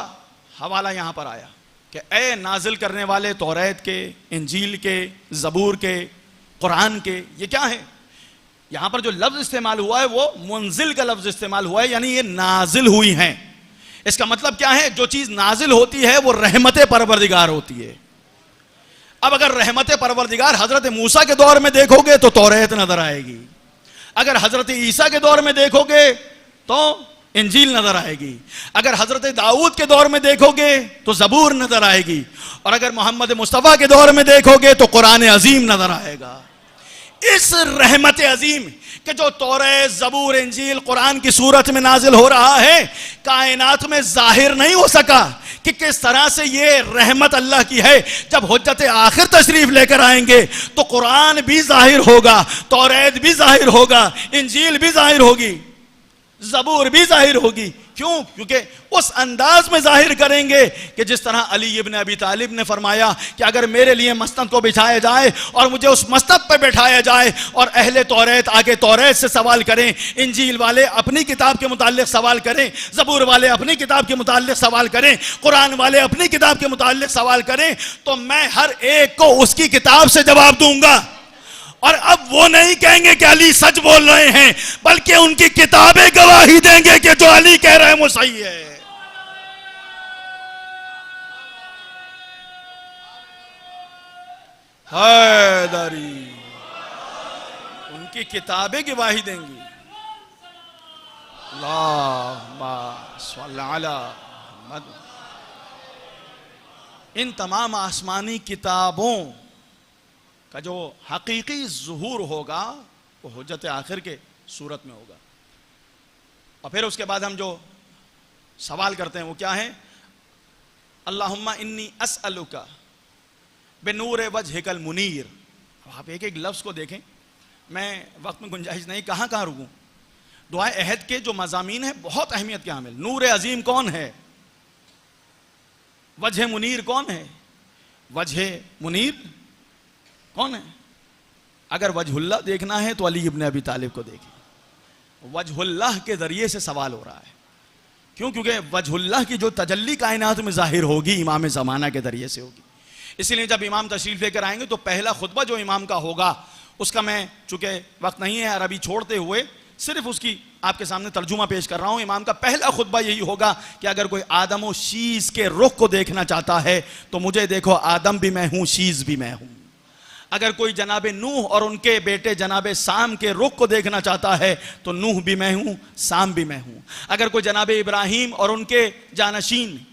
हवाला यहां पर आया कि ए नाजिल करने वाले तौरात के, इंजील के, ज़बूर के, कुरान के। ये क्या है? यहां पर जो लफ्ज इस्तेमाल हुआ है वो मुंजिल का लफ्ज इस्तेमाल हुआ है, यानी ये नाजिल हुई हैं। इसका मतलब क्या है? जो चीज नाजिल होती है वो रहमत परवरदिगार होती है। अब अगर रहमत परवरदिगार हजरत मूसा के दौर में देखोगे तो तौरात नजर आएगी, अगर हजरत ईसा के दौर में देखोगे तो इंजील नजर आएगी, अगर हजरत दाऊद के दौर में देखोगे तो जबूर नजर आएगी, और अगर मोहम्मद मुस्तफ़ा के दौर में देखोगे तो कुरान अजीम नजर आएगा। इस रहमत अजीम कि जो तौरात, जबूर, इंजील कुरान की सूरत में नाजिल हो रहा है, कायनात में जाहिर नहीं हो सका कि किस तरह से ये रहमत अल्लाह की है। जब हुज्जत आखिर तशरीफ लेकर आएंगे तो कुरान भी जाहिर होगा, तौरात भी जाहिर होगा, इंजील भी जाहिर होगी, जबूर भी जाहिर होगी। क्यों? क्योंकि उस अंदाज में जाहिर करेंगे कि जिस तरह अली इब्न अबी तालिब ने फरमाया कि अगर मेरे लिए मसनद को बिछाया जाए और मुझे उस मसनद पर बैठाया जाए और अहले तौरात आगे तौरात से सवाल करें, इंजील वाले अपनी किताब के मुताल्लिक सवाल करें, जबूर वाले अपनी किताब के मुताल्लिक सवाल करें, कुरान वाले अपनी किताब के मुताल्लिक सवाल करें, तो मैं हर एक को उसकी किताब से जवाब दूंगा। और अब वो नहीं कहेंगे कि अली सच बोल रहे हैं, बल्कि उनकी किताबें गवाही देंगे कि जो अली कह रहे हैं वो सही है। हैदरी, उनकी किताबें गवाही देंगी। अल्लाहुम्मा सल्ली अला मुहम्मद। इन तमाम आसमानी किताबों का जो हकीकी ज़ुहूर होगा वो हुज्जत आखिर के सूरत में होगा। और फिर उसके बाद हम जो सवाल करते हैं वो क्या है? अल्लाहुम्मा इन्नी अस्अलुका बिनूर वजहिकल मुनीर। आप एक एक लफ्ज़ को देखें, मैं वक्त में गुंजाइश नहीं कहाँ कहाँ रुकूं। दुआ अहद के जो मज़ामीन है बहुत अहमियत के हामिल। नूर अजीम कौन है? वजह मुनीर कौन है? वजह मुनीर कौन है? अगर वजहुल्लाह देखना है तो अली इब्न अबी तालिब को देखें। वजहुल्लाह के जरिए से सवाल हो रहा है। क्यों? क्योंकि वजहुल्लाह की जो तजल्ली कायनात में जाहिर होगी इमाम ज़माना के जरिए से होगी। इसलिए जब इमाम तशरीफ लेकर आएंगे तो पहला खुतबा जो इमाम का होगा उसका मैं चूंकि वक्त नहीं है अरबी छोड़ते हुए सिर्फ उसकी आपके सामने तर्जुमा पेश कर रहा हूं। इमाम का पहला खुतबा यही होगा कि अगर कोई आदम और शीज के रुख को देखना चाहता है तो मुझे देखो, आदम भी मैं हूं, शीज भी मैं हूं। अगर कोई जनाब नूह और उनके बेटे जनाब साम के रुख को देखना चाहता है तो नूह भी मैं हूं, साम भी मैं हूं। अगर कोई जनाब इब्राहिम और उनके जानशीन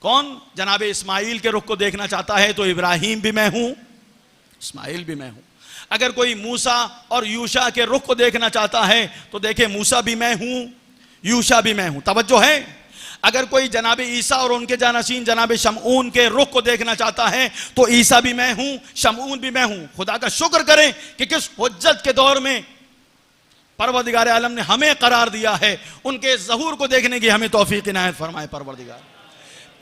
कौन जनाब इस्माइल के रुख को देखना चाहता है तो इब्राहिम भी मैं हूं, इस्माइल भी मैं हूं। अगर कोई मूसा और यूशा के रुख को देखना चाहता है तो देखे, मूसा भी मैं हूं, यूशा भी मैं हूं। तवज्जो है? अगर कोई जनाब ईसा और उनके जानशीन जनाब शमऊन के रुख को देखना चाहता है तो ईसा भी मैं हूं, शमऊन भी मैं हूं। खुदा का शुक्र करें कि किस हुज्जत के दौर में परवरदिगार आलम ने हमें करार दिया है। उनके ज़हूर को देखने की हमें तौफीक इनायत फरमाए परवरदिगार।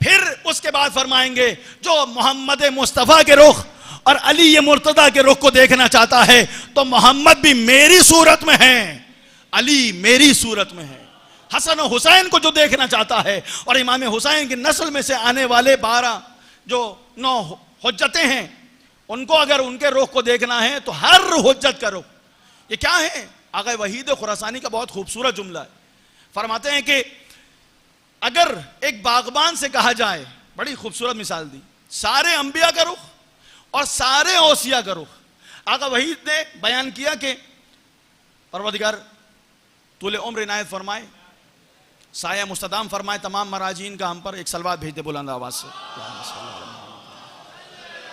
फिर उसके बाद फरमाएंगे जो मोहम्मद मुस्तफ़ा के रुख और अली मुर्तदा के रुख को देखना चाहता है तो मोहम्मद भी मेरी सूरत में है, अली मेरी सूरत में है। हसन और हुसैन को जो देखना चाहता है और इमाम हुसैन की नस्ल में से आने वाले 12 जो 9 हुज्जतें हैं उनको अगर उनके रुख को देखना है तो हर हुज्जत का रुख। ये क्या है? आगा वहीद खुरासानी का बहुत खूबसूरत जुमला है। फरमाते हैं कि अगर एक बागबान से कहा जाए, बड़ी खूबसूरत मिसाल दी, सारे अंबिया का रुख और सारे औसिया का रुख। आगा वहीद ने बयान किया कि परवरदिगार तूले उम्र इनायत फरमाए, साया मुस्तदाम फरमाए तमाम मराजीन का हम पर। एक सलवात भेज दे बुलंद आवाज से।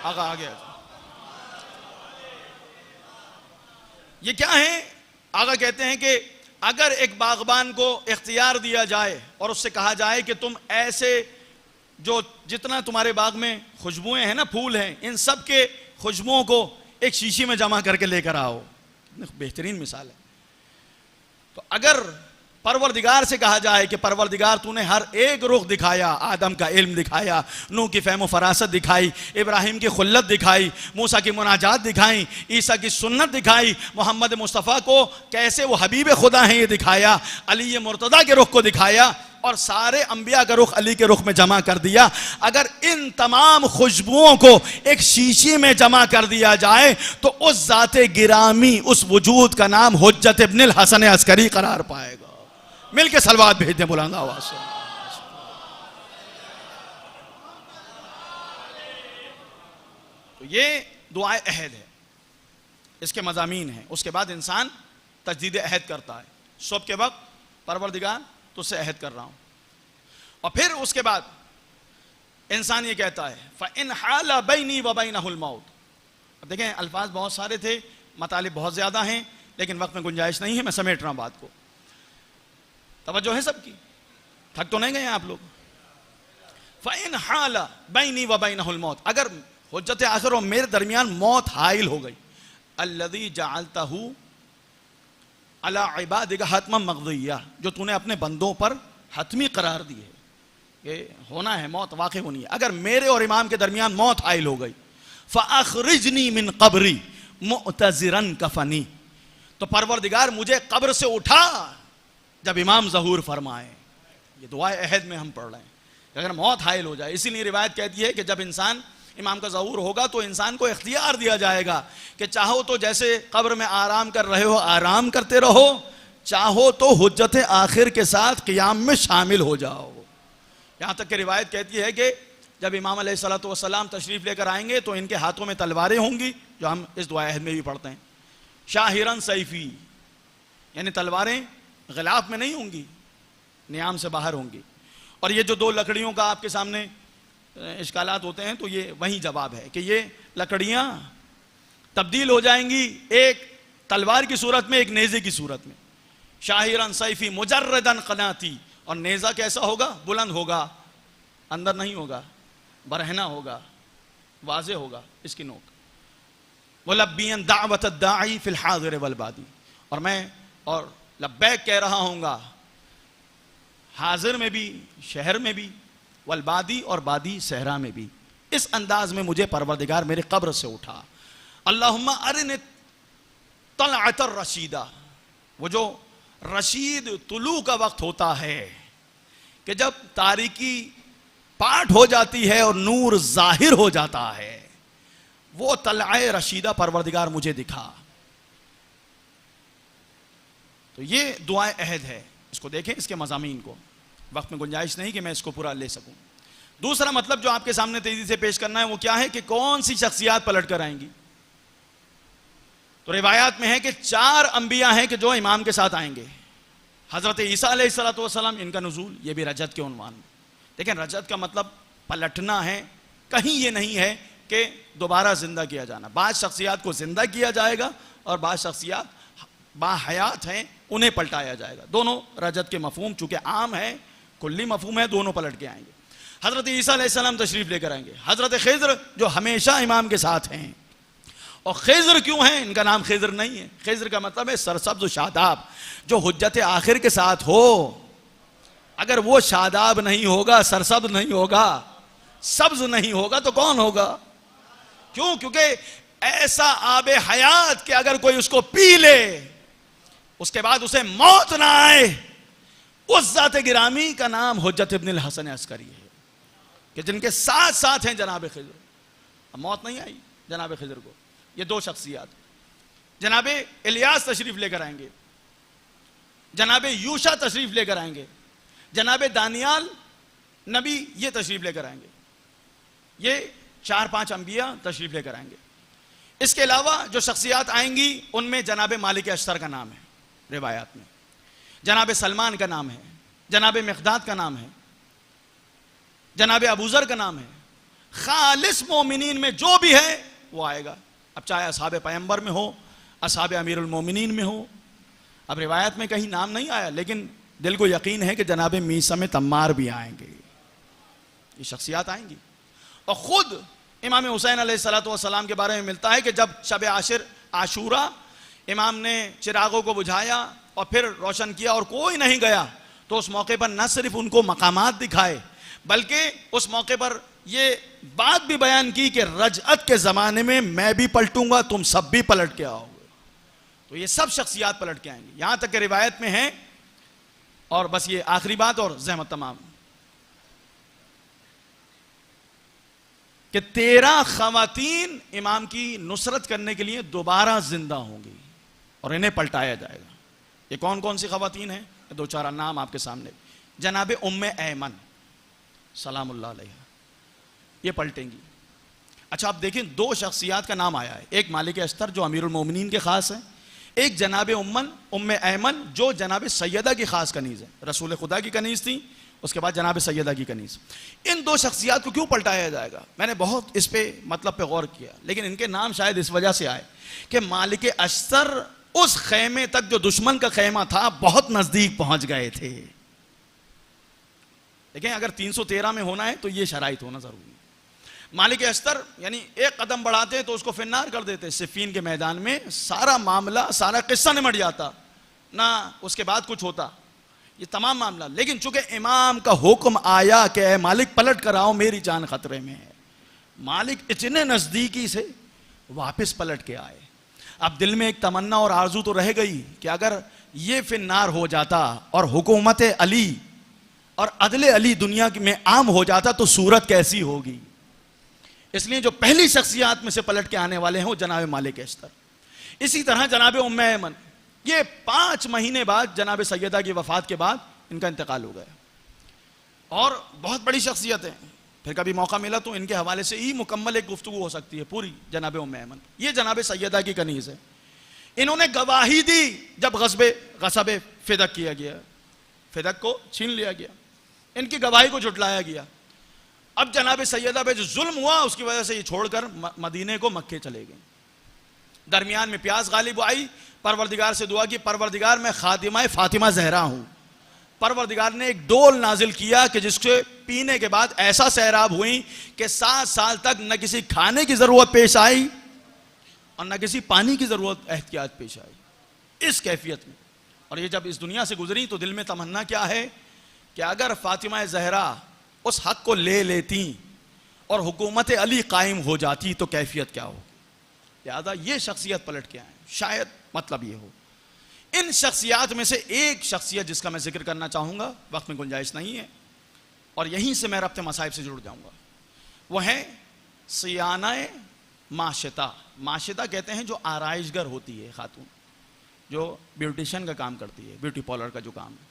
आगा आगे ये क्या है? आगा कहते हैं कि अगर एक बागबान को इख्तियार दिया जाए और उससे कहा जाए कि तुम ऐसे जो जितना तुम्हारे बाग में खुशबुएं हैं ना, फूल हैं, इन सब के खुशबुओं को एक शीशी में जमा करके लेकर आओ। बेहतरीन मिसाल है। तो अगर परवरदिगार से कहा जाए कि परवरदिगार तूने हर एक रुख दिखाया, आदम का इल्म दिखाया, नूह की फ़हम फरासत दिखाई, इब्राहिम की खुल्लत दिखाई, मूसा की मुनाजात दिखाई, ईसा की सुन्नत दिखाई, मोहम्मद मुस्तफ़ा को कैसे वो हबीब खुदा हैं ये दिखाया, अली मुर्तदा के रुख को दिखाया और सारे अंबिया का रुख अली के रुख में जमा कर दिया। अगर इन तमाम खुशबुओं को एक शीशी में जमा कर दिया जाए तो उस ज़ाते गिरामी, उस वजूद का नाम हुज्जत इब्नुल हसन अस्करी करार पाएगा। मिलके सलवात भेज दें बुलंद आवाज से। तो ये दुआए अहद है, इसके मज़ामीन हैं। उसके बाद इंसान तजदीद अहद करता है सुबह के वक्त, परवरदिगार तुझसे अहद कर रहा हूँ। और फिर उसके बाद इंसान ये कहता है फ़इन हाल बैनी व बैनहुल मौत। अब देखें अल्फाज बहुत सारे थे, मतालिब बहुत ज़्यादा हैं, लेकिन वक्त में गुंजाइश नहीं है, मैं समेट रहा हूँ बात को। तवज्जो है सबकी, थक तो नहीं गए आप लोग। फ़इन हाल बैनी व बैनहुल मौत, अगर हुज्जत आखिर और मेरे दरमियान मौत हाइल हो गई, अल्लज़ी जअलतहू अला इबादिका हतमम मक़दिय्या, जो तूने अपने बंदों पर हतमी करार दी है, ये होना है, मौत वाक़ई होनी है। अगर मेरे और इमाम के दरमियान मौत हाइल हो गई, फ़अख़रिजनी मिन क़ब्री मुअतज़िरन कफ़नी, तो परवरदिगार मुझे कब्र से उठा जब इमाम ज़हूर फरमाए। ये दुआए अहद में हम पढ़ रहे हैं, अगर मौत हाइल हो जाए। इसीलिए रिवायत कहती है कि जब इंसान इमाम का ज़हूर होगा तो इंसान को इख्तियार दिया जाएगा कि चाहो तो जैसे कब्र में आराम कर रहे हो आराम करते रहो, चाहो तो हुज्जत आखिर के साथ क़ियाम में शामिल हो जाओ। यहाँ तक कि रिवायत कहती है कि जब इमाम अलैहिस्सलातु वस्सलाम तशरीफ़ लेकर आएंगे तो इनके हाथों में तलवारें होंगी, जो हम इस दुआ अहद में भी पढ़ते हैं। शाहिरन सैफ़ी, यानी तलवारें ग़िलाफ़ में नहीं होंगी, नियाम से बाहर होंगी। और ये जो दो लकड़ियों का आपके सामने इश्कालात होते हैं, तो ये वही जवाब है कि ये लकड़ियाँ तब्दील हो जाएंगी, एक तलवार की सूरत में, एक नेज़े की सूरत में। शाहिरन सैफ़ी मुजर्रदन क़नाती, और नेज़ा कैसा होगा? बुलंद होगा, अंदर नहीं होगा, बरहना होगा, वाज़े होगा इसकी नोक। मुलब्बियन दावत दाई फिल हाज़िर वल बादी, और मैं और लब्बैक कह रहा हूँगा हाजिर में भी, शहर में भी, वल बादी और बादी सहरा में भी। इस अंदाज में मुझे परवरदिगार मेरे कब्र से उठा। अल्लाहुम्मा अरिनी तलअतर रशीदा, वो जो रशीद तुलू का वक्त होता है कि जब तारीकी पाठ हो जाती है और नूर जाहिर हो जाता है, वो तलआए रशीदा परवरदिगार मुझे दिखा। तो ये दुआए अहद है, इसको देखें, इसके मज़ामीन को। वक्त में गुंजाइश नहीं कि मैं इसको पूरा ले सकूं। दूसरा मतलब जो आपके सामने तेजी से पेश करना है वो क्या है कि कौन सी शख्सियात पलट कर आएंगी। तो रिवायात में है कि 4 अंबिया हैं कि जो इमाम के साथ आएंगे। हज़रत ईसा अलैहिस्सलातु वस्सलाम, इनका नुज़ूल ये भी रजत के उन्वान में। लेकिन रजत का मतलब पलटना है, कहीं ये नहीं है कि दोबारा जिंदा किया जाना। बाद शख्सियात को जिंदा किया जाएगा और बाद शख्सियात बाहयात हैं उन्हें पलटाया जाएगा। दोनों रजत के मफहूम चूंकि आम है, कुल्ली मफहूम है, दोनों पलट के आएंगे। हज़रत ईसा अलैहिस्सलाम तशरीफ़ लेकर आएंगे। हज़रत खिज़र जो हमेशा इमाम के साथ हैं, और खिज़र क्यों है? इनका नाम खिज़र नहीं है, खिज़र का मतलब है सरसब्ज़ शादाब, जो हुज्जत आखिर के साथ हो। अगर वो शादाब नहीं होगा, सरसब्ज़ नहीं होगा, सब्ज़ नहीं होगा तो कौन होगा? क्यों? क्योंकि ऐसा आबे हयात कि अगर कोई उसको पी ले उसके बाद उसे मौत ना आए, उस ज़ात गिरामी का नाम हुज्जत इब्न हसन अस्करी है, कि जिनके साथ साथ हैं जनाब खिज़र। अब मौत नहीं आई जनाब खिज़र को। ये 2 शख्सियात, जनाब इलियास तशरीफ़ लेकर आएंगे, जनाब यूशा तशरीफ़ लेकर आएंगे, जनाब दानियाल नबी ये तशरीफ़ लेकर आएंगे। ये 4-5 अंबिया तशरीफ़ लेकर आएंगे। इसके अलावा जो शख्सियात आएंगी उनमें जनाब मालिक अशतर का नाम है रिवायात में, जनाब सलमान का नाम है, जनाब मिक़दाद का नाम है, जनाब अबूज़र का नाम है। खालिस मोमिनीन में जो भी है वो आएगा। अब चाहे असहाबे पैगंबर में हो, असहाबे अमीरुल मोमिनीन में हो। अब रिवायत में कहीं नाम नहीं आया, लेकिन दिल को यकीन है कि जनाब मीसा में तम्मार भी आएंगे, ये शख्सियात आएंगी। और ख़ुद इमाम हुसैन अलैहिस्सलातु वस्सलाम के बारे में मिलता है कि जब शब आशूरा इमाम ने चिरागों को बुझाया और फिर रोशन किया और कोई नहीं गया, तो उस मौके पर न सिर्फ उनको मकामात दिखाए बल्कि उस मौके पर ये बात भी बयान की कि रजअत के ज़माने में मैं भी पलटूंगा, तुम सब भी पलट के आओगे। तो ये सब शख्सियात पलट के आएंगी, यहाँ तक कि रिवायत में है। और बस ये आखिरी बात और ज़हमत तमाम कि 13 ख़वातीन इमाम की नुसरत करने के लिए दोबारा जिंदा होंगी और इन्हें पलटाया जाएगा। ये कौन कौन सी ख़वातीन हैं? 2-4 नाम आपके सामने। जनाब उम्मे ऐमन सलामुल्लाह अलैहा, ये पलटेंगी। अच्छा आप देखें, दो शख्सियात का नाम आया है, एक मालिक अस्तर जो अमीरुल मोमिनीन के खास है, एक जनाब उम्मे ऐमन जो जनाब सैयदा की खास कनीज़ है, रसूल खुदा की कनीज़ थी, उसके बाद जनाब सैयदा की कनीज़। इन दो शख्सियात को क्यों पलटाया जाएगा, मैंने बहुत इस पे मतलब पे गौर किया, लेकिन इनके नाम शायद इस वजह से आए कि मालिक अस्तर उस खेमे तक जो दुश्मन का खेमा था बहुत नजदीक पहुंच गए थे। देखें, अगर 313 में होना है तो ये शराइत होना जरूरी है। मालिक अस्तर यानी एक कदम बढ़ाते तो उसको फिन्नार कर देते, सिफीन के मैदान में सारा मामला, सारा किस्सा निमट जाता ना, उसके बाद कुछ होता, ये तमाम मामला। लेकिन चूंकि इमाम का हुक्म आया कि मालिक पलट कर आओ, मेरी जान खतरे में है, मालिक इतने नजदीकी से वापस पलट के आए। अब दिल में एक तमन्ना और आरजू तो रह गई कि अगर ये फिन्नार हो जाता और हुकूमत अली और अदले अली दुनिया में आम हो जाता तो सूरत कैसी होगी। इसलिए जो पहली शख्सियात में से पलट के आने वाले हैं वो जनाब मालिक अस्तर। इसी तरह जनाब उम्मे ऐमन, ये 5 महीने बाद जनाब सैयदा की वफात के बाद इनका इंतकाल हो गया और बहुत बड़ी शख्सियत है। फिर कभी मौका मिला तो इनके हवाले से ही मुकम्मल एक गुफ्तगू हो सकती है पूरी। जनाब उम्मे ऐमन ये जनाब सैयदा की कनीज़ है, इन्होंने गवाही दी जब गसबे फिदक किया गया, फिदक को छीन लिया गया, इनकी गवाही को झुटलाया गया। अब जनाब सैयदा पे जो जुल्म हुआ उसकी वजह से ये छोड़कर मदीने को मक्के चले गए। दरमियान में प्यास गालिब आई, परवरदिगार से दुआ की, परवरदिगार मैं खातिमा फातिमा जहरा हूं। परवरदिगार ने एक डोल नाजिल किया कि जिसके पीने के बाद ऐसा सैराब हुई कि 7 साल तक न किसी खाने की जरूरत पेश आई और न किसी पानी की जरूरत एहतियात पेश आई, इस कैफियत में। और ये जब इस दुनिया से गुजरी तो दिल में तमन्ना क्या है कि अगर फातिमा जहरा उस हक को ले लेती और हुकूमत अली कायम हो जाती तो कैफियत क्या हो। लिहाजा ये शख्सियत पलट के आए, शायद मतलब ये हो। इन शख्सियात में से एक शख्सियत जिसका मैं जिक्र करना चाहूंगा, वक्त में गुंजाइश नहीं है और यहीं से मैं रब्ते मसाइब से जुड़ जाऊंगा, वो है सियाना माशिता। माशिता कहते हैं जो आराइशगर होती है खातून, जो ब्यूटिशियन का काम करती है, ब्यूटी पार्लर का जो काम है।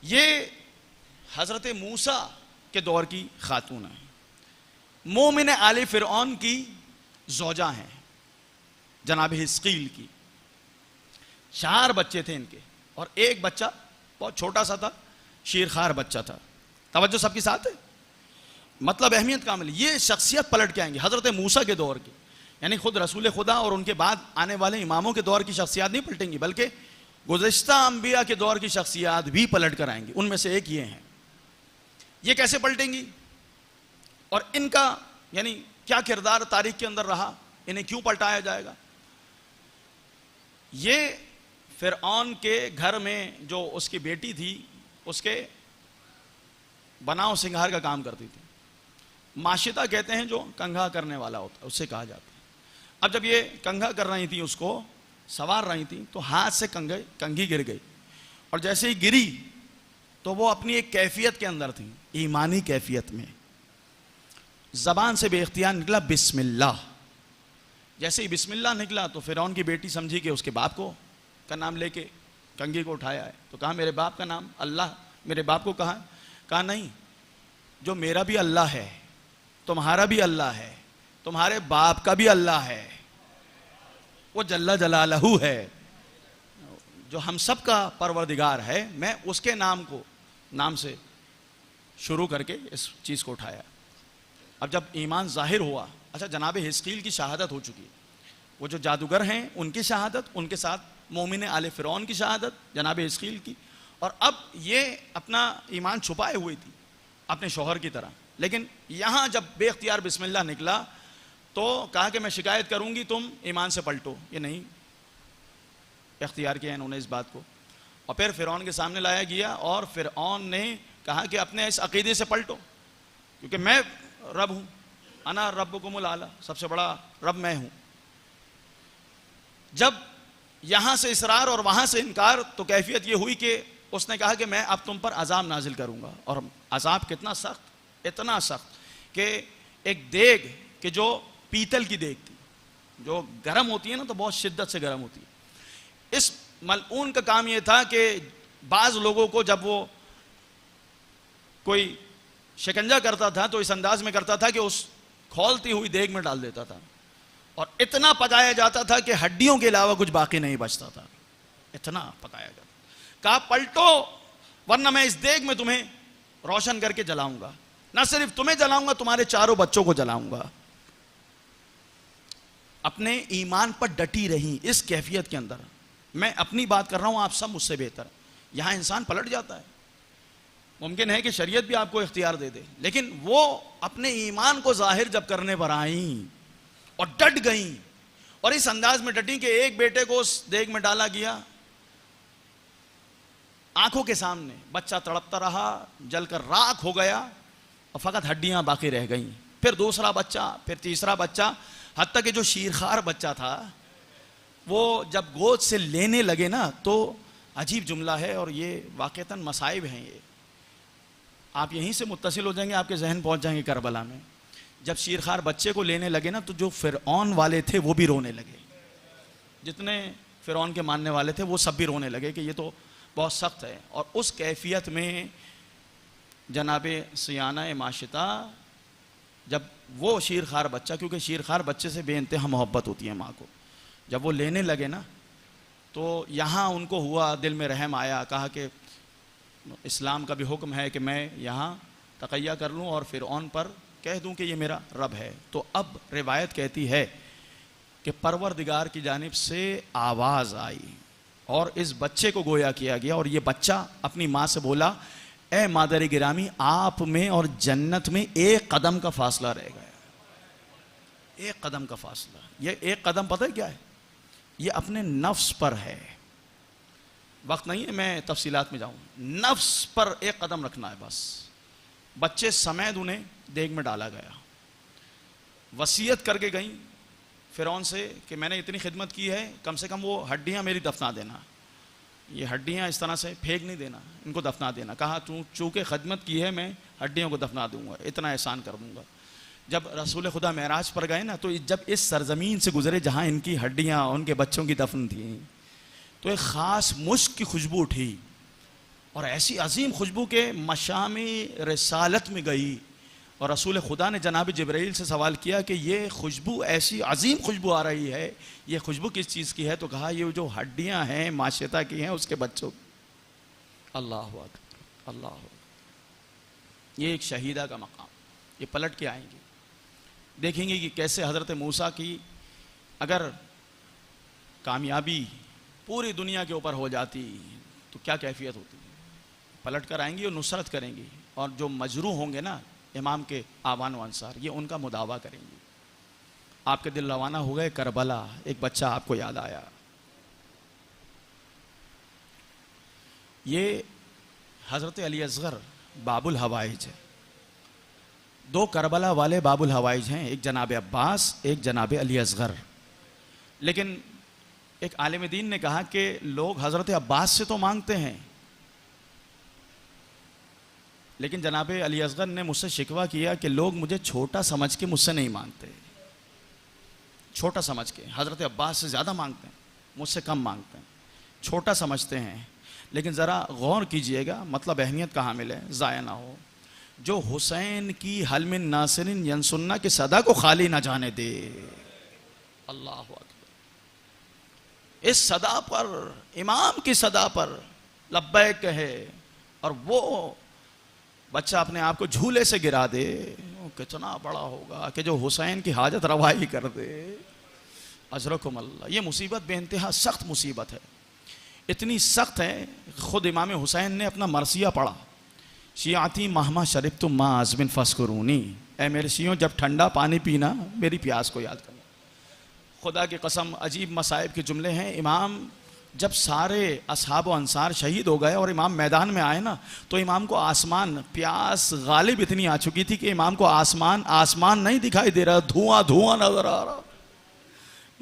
ये हजरत मूसा के दौर की खातून है, मोमिन आले फिरौन की ज़ौजा हैं, जनाब हिस्कील की। 4 बच्चे थे इनके और एक बच्चा बहुत छोटा सा था, शेरखार बच्चा था। तवज्जो सबके साथ है, मतलब अहमियत कामिल। ये शख्सियत पलट के आएंगे हजरत मूसा के दौर की, यानी खुद रसूल खुदा और उनके बाद आने वाले इमामों के दौर की शख्सियत नहीं पलटेंगी, बल्कि गुज़िश्ता अंबिया के दौर की शख्सियत भी पलट कर आएंगी। उनमें से एक ये हैं। ये कैसे पलटेंगी और इनका यानी क्या किरदार तारीख के अंदर रहा, इन्हें क्यों पलटाया जाएगा। ये फिरौन के घर में जो उसकी बेटी थी उसके बनाव सिंगार का काम करती थी। माशिता कहते हैं जो कंघा करने वाला होता है, उससे कहा जाता है। अब जब ये कंघा कर रही थी, उसको सवार रही थी, तो हाथ से कंघी गिर गई और जैसे ही गिरी तो वो अपनी एक कैफियत के अंदर थी, ईमानी कैफियत में। जबान से बेख्तियार निकला बिस्मिल्लाह। जैसे ही बिस्मिल्लाह निकला तो फिरौन की बेटी समझी कि उसके बाप को का नाम लेके कंघी को उठाया है, तो कहा मेरे बाप का नाम अल्लाह, मेरे बाप को कहा नहीं, जो मेरा भी अल्लाह है, तुम्हारा भी अल्लाह है, तुम्हारे बाप का भी अल्लाह है, वो जल्ला जलालहू है, जो हम सब का परवरदिगार है। मैं उसके नाम से शुरू करके इस चीज़ को उठाया। अब जब ईमान जाहिर हुआ, अच्छा जनाब हिस्कील की शहादत हो चुकी है, वो जो जादूगर हैं उनकी शहादत, उनके साथ मोमिन आले फिरौन की शहादत जनाब हिस्कील की, और अब ये अपना ईमान छुपाए हुई थी अपने शौहर की तरह। लेकिन यहाँ जब बेख्तियार बिस्मिल्लाह निकला तो कहा कि मैं शिकायत करूँगी, तुम ईमान से पलटो। ये नहीं इख्तियार किया इन्होंने इस बात को, और फिर फिरौन के सामने लाया गया और फिरौन ने कहा कि अपने इस अकीदे से पलटो, क्योंकि मैं रब हूँ, अना रब्बुकुमुल आला, सबसे बड़ा रब मैं हूँ। जब यहाँ से इसरार और वहाँ से इनकार, तो कैफियत ये हुई कि उसने कहा कि मैं अब तुम पर अजाब नाजिल करूँगा। और अजाब कितना सख्त, इतना सख्त कि एक देग कि जो पीतल की देग थी, जो गर्म होती है ना, तो बहुत शिद्दत से गर्म होती है। इस मलऊन का काम यह था कि बाज़ लोगों को जब वो कोई शिकंजा करता था तो इस अंदाज में करता था कि उस खौलती हुई देग में डाल देता था और इतना पकाया जाता था कि हड्डियों के अलावा कुछ बाकी नहीं बचता था, इतना पकाया जाता। कहा पलटो वरना मैं इस देग में तुम्हें रोशन करके जलाऊंगा, ना सिर्फ तुम्हें जलाऊंगा तुम्हारे चारों बच्चों को जलाऊंगा। अपने ईमान पर डटी रही इस कैफियत के अंदर। मैं अपनी बात कर रहा हूं, आप सब मुझसे बेहतर। यहां इंसान पलट जाता है, मुमकिन है कि शरीयत भी आपको इख्तियार दे दे, लेकिन वो अपने ईमान को जाहिर जब करने पर आई और डट गई और इस अंदाज में डटी कि एक बेटे को उस देग में डाला गया, आंखों के सामने बच्चा तड़पता रहा, जलकर राख हो गया और फकत हड्डियां बाकी रह गईं। फिर दूसरा बच्चा, फिर तीसरा बच्चा, हत्ता कि जो शीरखार बच्चा था वो जब गोद से लेने लगे ना, तो अजीब जुमला है और ये वाक़तन मसाइब हैं। ये आप यहीं से मुत्तसिल हो जाएंगे, आपके जहन पहुंच जाएंगे करबला में। जब शीरखार बच्चे को लेने लगे ना, तो जो फिरौन वाले थे वो भी रोने लगे, जितने फिरौन के मानने वाले थे वो सब भी रोने लगे कि ये तो बहुत सख्त है। और उस कैफियत में जनाबे सियाना माशिता, जब वो शीरखार बच्चा, क्योंकि शीरखार बच्चे से बेइंतहा मोहब्बत होती है माँ को, जब वो लेने लगे ना, तो यहाँ उनको हुआ, दिल में रहम आया, कहा कि इस्लाम का भी हुक्म है कि मैं यहाँ तक़य्या कर लूँ और फिरौन पर कह दूँ कि ये मेरा रब है। तो अब रिवायत कहती है कि परवरदिगार की जानिब से आवाज़ आई और इस बच्चे को गोया किया गया, और ये बच्चा अपनी माँ से बोला, ए मादर गिरामी, आप में और जन्नत में एक कदम का फासला रह गया। एक कदम का फासला। ये एक कदम पता है क्या है? ये अपने नफ्स पर है। वक्त नहीं है मैं तफसीलात में जाऊं। नफ्स पर एक कदम रखना है बस। बच्चे समेत उन्हें देग में डाला गया। वसीयत करके गई फिरौन से कि मैंने इतनी खिदमत की है, कम से कम वो हड्डियां मेरी दफना देना, ये हड्डियां इस तरह से फेंक नहीं देना, इनको दफना देना। कहा तू चूँकि खिदमत की है मैं हड्डियों को दफना दूंगा, इतना एहसान कर दूंगा। जब रसूल खुदा मेराज पर गए ना, तो जब इस सरजमीन से गुजरे जहाँ इनकी हड्डियाँ उनके बच्चों की दफन थी, तो एक ख़ास मुश्क की खुशबू उठी और ऐसी अजीम खुशबू के मशामी रिसालत में गई। और रसूल खुदा ने जनाब जिब्राइल से सवाल किया कि ये खुशबू, ऐसी अजीम खुशबू आ रही है, ये खुशबू किस चीज़ की है? तो कहा ये जो हड्डियाँ हैं माशिता की हैं, उसके बच्चों। अल्लाह अकबर, अल्लाह अकबर। ये एक शहीदा का मकाम। ये पलट के आएंगे, देखेंगे कि कैसे हज़रत मूसा की अगर कामयाबी पूरी दुनिया के ऊपर हो जाती तो क्या कैफियत होती। पलट कर आएंगी और नुसरत करेंगी, और जो मजरू होंगे ना इमाम के आवान व अंसार, ये उनका मुदावा करेंगे। आपके दिल रवाना हो गए करबला। एक बच्चा आपको याद आया, ये हज़रत अली असगर बाबुल हवाइज है। दो करबला वाले बाबुल हवाइज हैं, एक जनाब अब्बास, एक जनाब अली असगर। लेकिन एक आलिम दीन ने कहा कि लोग हज़रत अब्बास से तो मांगते हैं, लेकिन जनाब अली असगर ने मुझसे शिकवा किया कि लोग मुझे छोटा समझ के मुझसे नहीं मांगते। छोटा समझ के हज़रत अब्बास से ज़्यादा मांगते हैं, मुझसे कम मांगते हैं, छोटा समझते हैं। लेकिन ज़रा गौर कीजिएगा, मतलब अहमियत कहाँ मिले, ज़ाया ना हो। जो हुसैन की हल मिन नासिरिन यंसुन्ना के सदा को खाली ना जाने दे। अल्लाह अकबर। इस सदा पर, इमाम की सदा पर लब्बैक कहे और वो बच्चा अपने आप को झूले से गिरा दे, वो कितना बड़ा होगा कि जो हुसैन की हाजत रवाई कर दे। अजरकुम अल्लाह। ये मुसीबत बेइंतहा सख्त मुसीबत है, इतनी सख्त है, खुद इमाम हुसैन ने अपना मरसिया पढ़ा, शियाती महमा शरीफ तुम माँ आजमिन फस्करूनी। ऐ मेरे शियों, जब ठंडा पानी पीना मेरी प्यास को याद करना। खुदा की कसम, अजीब मसाइब के जुमले हैं। इमाम जब सारे असहाब व अंसार शहीद हो गए और इमाम मैदान में आए ना, तो इमाम को आसमान, प्यास गालिब इतनी आ चुकी थी कि इमाम को आसमान नहीं दिखाई दे रहा, धुआं धुआं नजर आ रहा,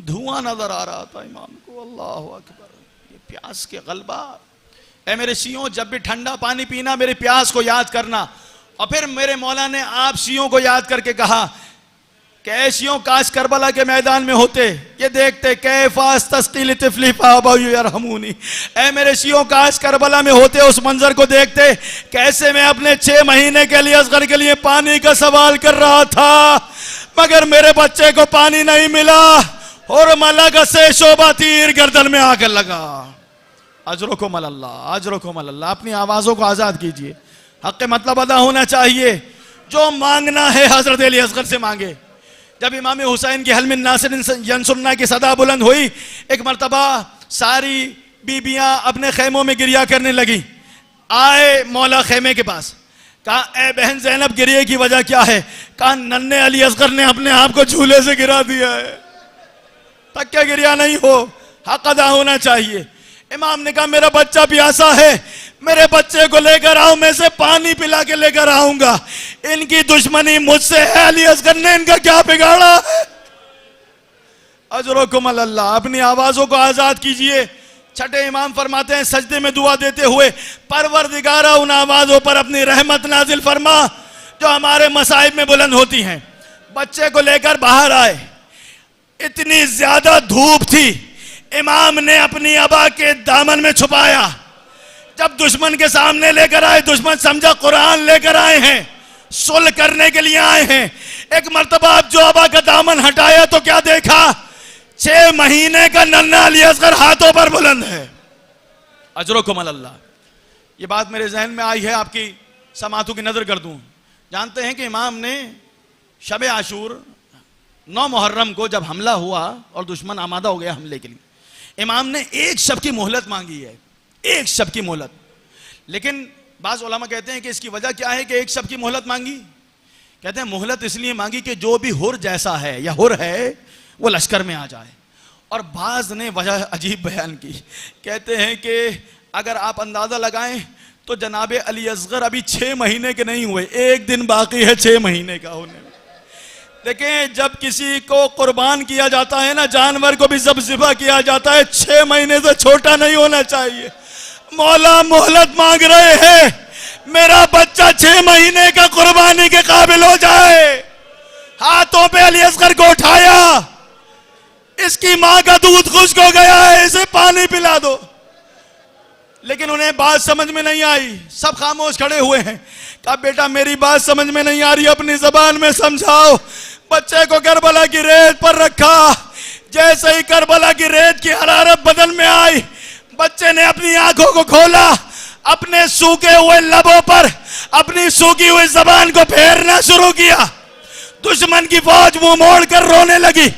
धुआं नजर आ रहा था इमाम को। अल्लाह अकबर। ये प्यास के गलबा। ऐ मेरे शियों, जब भी ठंडा पानी पीना मेरी प्यास को याद करना। और फिर मेरे मौला ने आप शियों को याद करके कहा कि ऐ शियों, काश करबला के मैदान में होते, ये देखते कैफास तस्कील तिफलीफा यरहमूनी। ऐ मेरे शियों, काश करबला में होते, उस मंजर को देखते कैसे मैं अपने 6 महीने के लिए असगर के लिए पानी का सवाल कर रहा था। मगर मेरे बच्चे को पानी नहीं मिला और मलक से शोभा तीर गर्दन में आकर लगा। अजरुकुम अल्लाह, अजरुकुम अल्लाह। अपनी आवाज़ों को आज़ाद कीजिए, हक़ के मतलब अदा होना चाहिए। जो मांगना है हज़रत अली असगर से मांगे। जब इमाम हुसैन की हल मिन नासिरिन यंसुरना की सदा बुलंद हुई, एक मरतबा सारी बीबियां अपने खेमों में गिरिया करने लगी। आए मौला खेमे के पास, कहा ए बहन ज़ैनब गिरिए की वजह क्या है? कहा नन्हे अली असगर ने अपने आप को झूले से गिरा दिया है। तक क्या गिरिया नहीं हो, हक अदा होना चाहिए। इमाम ने कहा मेरा बच्चा प्यासा है, मेरे बच्चे को लेकर आओ, मैं से पानी पिला के लेकर आऊंगा। इनकी दुश्मनी मुझसे है, अली असगर ने इनका क्या बिगाड़ा है? अजरुकुम अल्लाह। अपनी आवाजों को आजाद कीजिए। छठे इमाम फरमाते हैं सजदे में दुआ देते हुए, परवरदिगारा उन आवाजों पर अपनी रहमत नाजिल फरमा जो हमारे मसाइब में बुलंद होती हैं। बच्चे को लेकर बाहर आए, इतनी ज्यादा धूप थी, इमाम ने अपनी अबा के दामन में छुपाया। जब दुश्मन के सामने लेकर आए, दुश्मन समझा कुरान लेकर आए हैं, सुलह करने के लिए आए हैं। एक मर्तबा जो अबा का दामन हटाया तो क्या देखा? 6 महीने का नन्हा अली असगर हाथों पर बुलंद है। अजरुकुम अल्लाह। ये बात मेरे जहन में आई है, आपकी समातों की नजर कर दूं। जानते हैं कि इमाम ने शब आशूर 9 मुहर्रम को जब हमला हुआ और दुश्मन आमादा हो गया हमले के लिए, इमाम ने 1 शब की मोहलत मांगी है, 1 शब की मोहलत। लेकिन बाज़ उलमा कहते हैं कि इसकी वजह क्या है कि 1 शब की मोहलत मांगी? कहते हैं मोहलत इसलिए मांगी कि जो भी हुर जैसा है या हुर है वो लश्कर में आ जाए। और बाज़ ने वजह अजीब बयान की, कहते हैं कि अगर आप अंदाज़ा लगाएं तो जनाब अली असगर अभी 6 महीने के नहीं हुए, 1 दिन बाकी है 6 महीने का होने में। देखें, जब किसी को कुर्बान किया जाता है ना, जानवर को भी जब ज़िबा किया जाता है, 6 महीने से छोटा नहीं होना चाहिए। मौला मोहलत मांग रहे हैं, मेरा बच्चा 6 महीने का कुर्बानी के काबिल हो जाए। हाथों पे अली असगर को उठाया, इसकी मां का दूध खुश्क हो गया है, इसे पानी पिला दो। लेकिन उन्हें बात समझ में नहीं आई, सब खामोश खड़े हुए हैं। कहा बेटा मेरी बात समझ में नहीं आ रही, अपनी जबान में समझाओ। बच्चे को करबला की रेत पर रखा, जैसे ही करबला की रेत की हरारत बदन में आई, बच्चे ने अपनी आंखों को खोला, अपने सूखे हुए लबों पर अपनी सूखी हुई जबान को फेरना शुरू किया। दुश्मन की फौज मुंह मोड़ कर रोने लगी।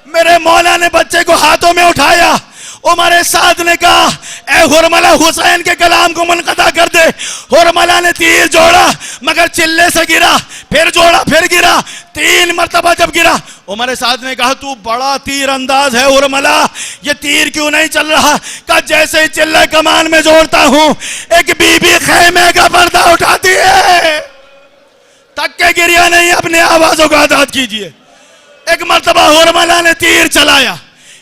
मेरे मौला ने बच्चे को हाथों में उठाया। उमर साद ने कहा ए हुरमला हुसैन के कलाम को मुनक़ता कर दे। हुरमला ने तीर जोड़ा मगर चिल्ले से गिरा, फिर जोड़ा, फिर गिरा, 3 मरतबा जब गिरा, उमर साद ने कहा तू बड़ा तीर अंदाज है हुरमला, ये तीर क्यों नहीं चल रहा? कहा जैसे ही चिल्ले कमान में जोड़ता हूं, एक बीबी खेमे का पर्दा उठाती है। तक के गिरिया नहीं, अपने आवाजों को आजाद कीजिए। एक मरतबा हुरमला ने तीर चलाया,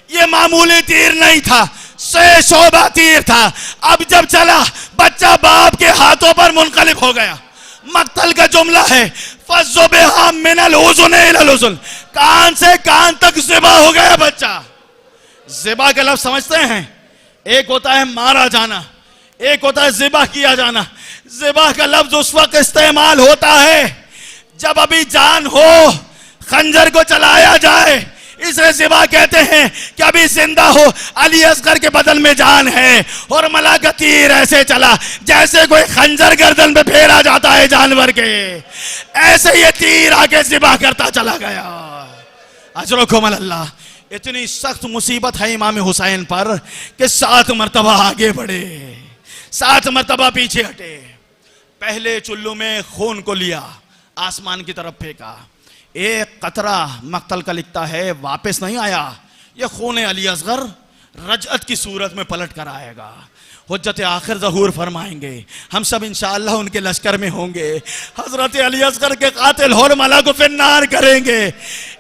ये मामूली तीर नहीं था, से शोभा तीर था। अब जब चला, बच्चा बाप के हाथों पर मुनकलिब हो गया। मक्तल का जुमला है फज़्ज़ुबिहा मिनल उज़ुन इलल उज़ुन, कान से कान तक ज़िबा हो गया बच्चा। ज़िबा का लफ्ज़ समझते हैं, एक होता है मारा जाना, एक होता है ज़िबा किया जाना। ज़िबा का लफ्ज़ उस वक्त इस्तेमाल होता है जब अभी जान हो, खंजर को चलाया जाए, इसे ज़िबा कहते हैं कि अभी जिंदा हो, अली असगर के बदन में जान है और मला का तीर ऐसे चला जैसे कोई खंजर गर्दन पे फेरा जाता है जानवर के, ऐसे ये तीर आके ज़िबा करता चला गया। अजरुकुम अल्लाह। इतनी सख्त मुसीबत है इमाम हुसैन पर कि 7 मरतबा आगे बढ़े, 7 मरतबा पीछे हटे। पहले चुल्लू में खून को लिया, आसमान की तरफ फेंका, एक कतरा मक्तल का लिखता है वापस नहीं आया। यह खून अली असगर रजअत की सूरत में पलट कर आएगा। हुज्जत आखिर ज़हूर फरमाएंगे, हम सब इंशाअल्लाह उनके लश्कर में होंगे। हजरत अली असगर के कातिल हुरमला को फिन्नार करेंगे।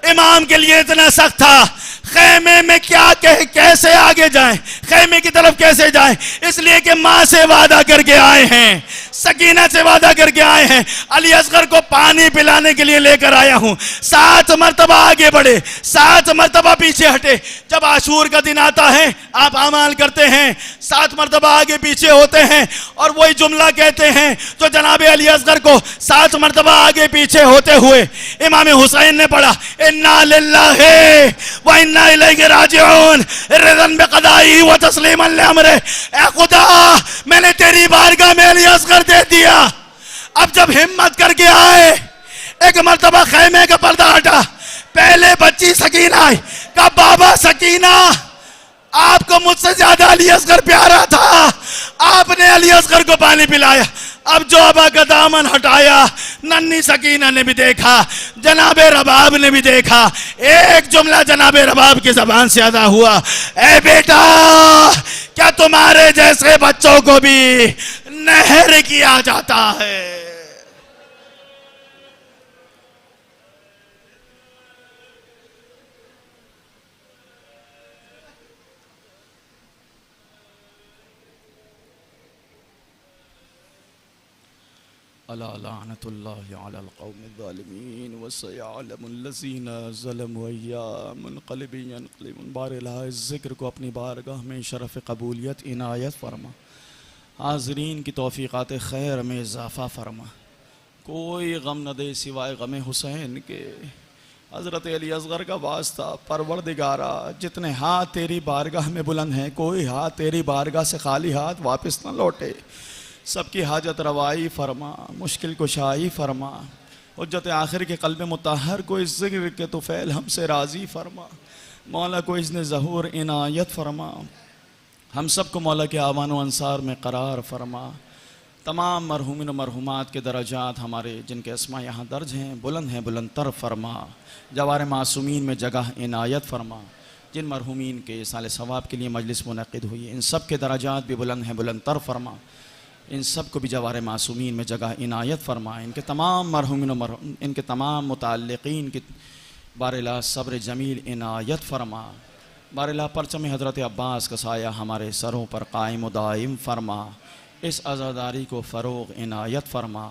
इमाम के लिए इतना सख्त था, खेमे में क्या कैसे आगे जाएं, खेमे की तरफ कैसे जाएं, इसलिए कि माँ से वादा करके आए हैं, सकीना से वादा करके आए हैं, अली असगर को पानी पिलाने के लिए लेकर आया हूं। 7 मरतबा आगे बढ़े, 7 मरतबा पीछे हटे। जब आशूर का दिन आता है, आप अमाल करते हैं, 7 मरतबा आगे पीछे होते हैं और वही जुमला कहते हैं जो जनाब अली असगर को 7 मरतबा आगे पीछे होते हुए इमाम हुसैन ने पढ़ा, इन्ना लिल्लाहि व इन्ना इलैहि राजिऊन रिदन बिक़दाई व तस्लीमन लिअमरे। ए खुदा, मैंने तेरी बारगाह में अली असगर दे दिया। अब जब हिम्मत करके आए, एक मरतबा खैमे का पर्दा हटा, पहले बच्ची सकीना आई, कहा बाबा सकीना, आपको मुझसे ज्यादा अली असगर प्यारा था, आपने अली असगर को पानी पिलाया। अब जो अबा का दामन हटाया, नन्ही सकीना ने भी देखा, जनाबे रबाब ने भी देखा। एक जुमला जनाबे रबाब की जबान से अदा हुआ, ए बेटा, क्या तुम्हारे जैसे बच्चों को भी नहर किया जाता है? अला लानतुल्लाहि अलल कौमिज़ ज़ालिमीन व सयअलमुल लज़ीना ज़लमू अय्या मुनक़लिबिन यनक़लिबून। बारहा इस ज़िक्र को अपनी बारगाह में शरफ़ कबूलियत इनायत फरमा, हाज़रीन की तौफ़ीक़ात खैर में इज़ाफ़ा फरमा। कोई गम न दे सिवाय गम हुसैन के। हज़रत अली असगर का वास्ता, परवरदिगारा, जितने हाथ तेरी बारगाह में बुलंद हैं, कोई हाथ तेरी बारगाह से खाली हाथ वापस न लौटे। सबकी हाजत रवाई फरमा, मुश्किल कुशाई फरमा। हुज्जत आखिर के क़ल्ब मुतहर को इस ज़िक्र के तुफ़ैल हमसे राज़ी फरमा। मौला को इज़्न ज़हूर इनायत फरमा। हम सबको मौला के आवान व अंसार में करार फरमा। तमाम मरहूमिन व मरहूमात के दर्जात हमारे जिनके अस्मा यहाँ दर्ज हैं बुलंद तर फरमा। जवार मासूमीन में जगह इनायत फरमा। जिन मरहूमिन के साल सवाब के लिए मजलिस मुनक़िद हुई, इन सब के दर्जात भी बुलंद तर फरमा। इन सब को भी जवार मासूमीन में जगह इनायत फरमा। इनके तमाम मरहूमिन इनके तमाम मुताल्लिक़ीन की बारिला सब्र जमील इनायत फरमा। बारिला परचम हज़रत अब्बास का साया हमारे सरों पर कायम दायम फरमा। इस अज़ादारी को फ़रोग़ इनायत फरमा।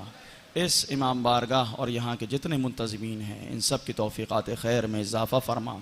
इस इमाम बारगाह और यहाँ के जितने मुंतज़मीन हैं, इन सब की तौफ़ीक़ात खैर में इजाफ़ा फरमा।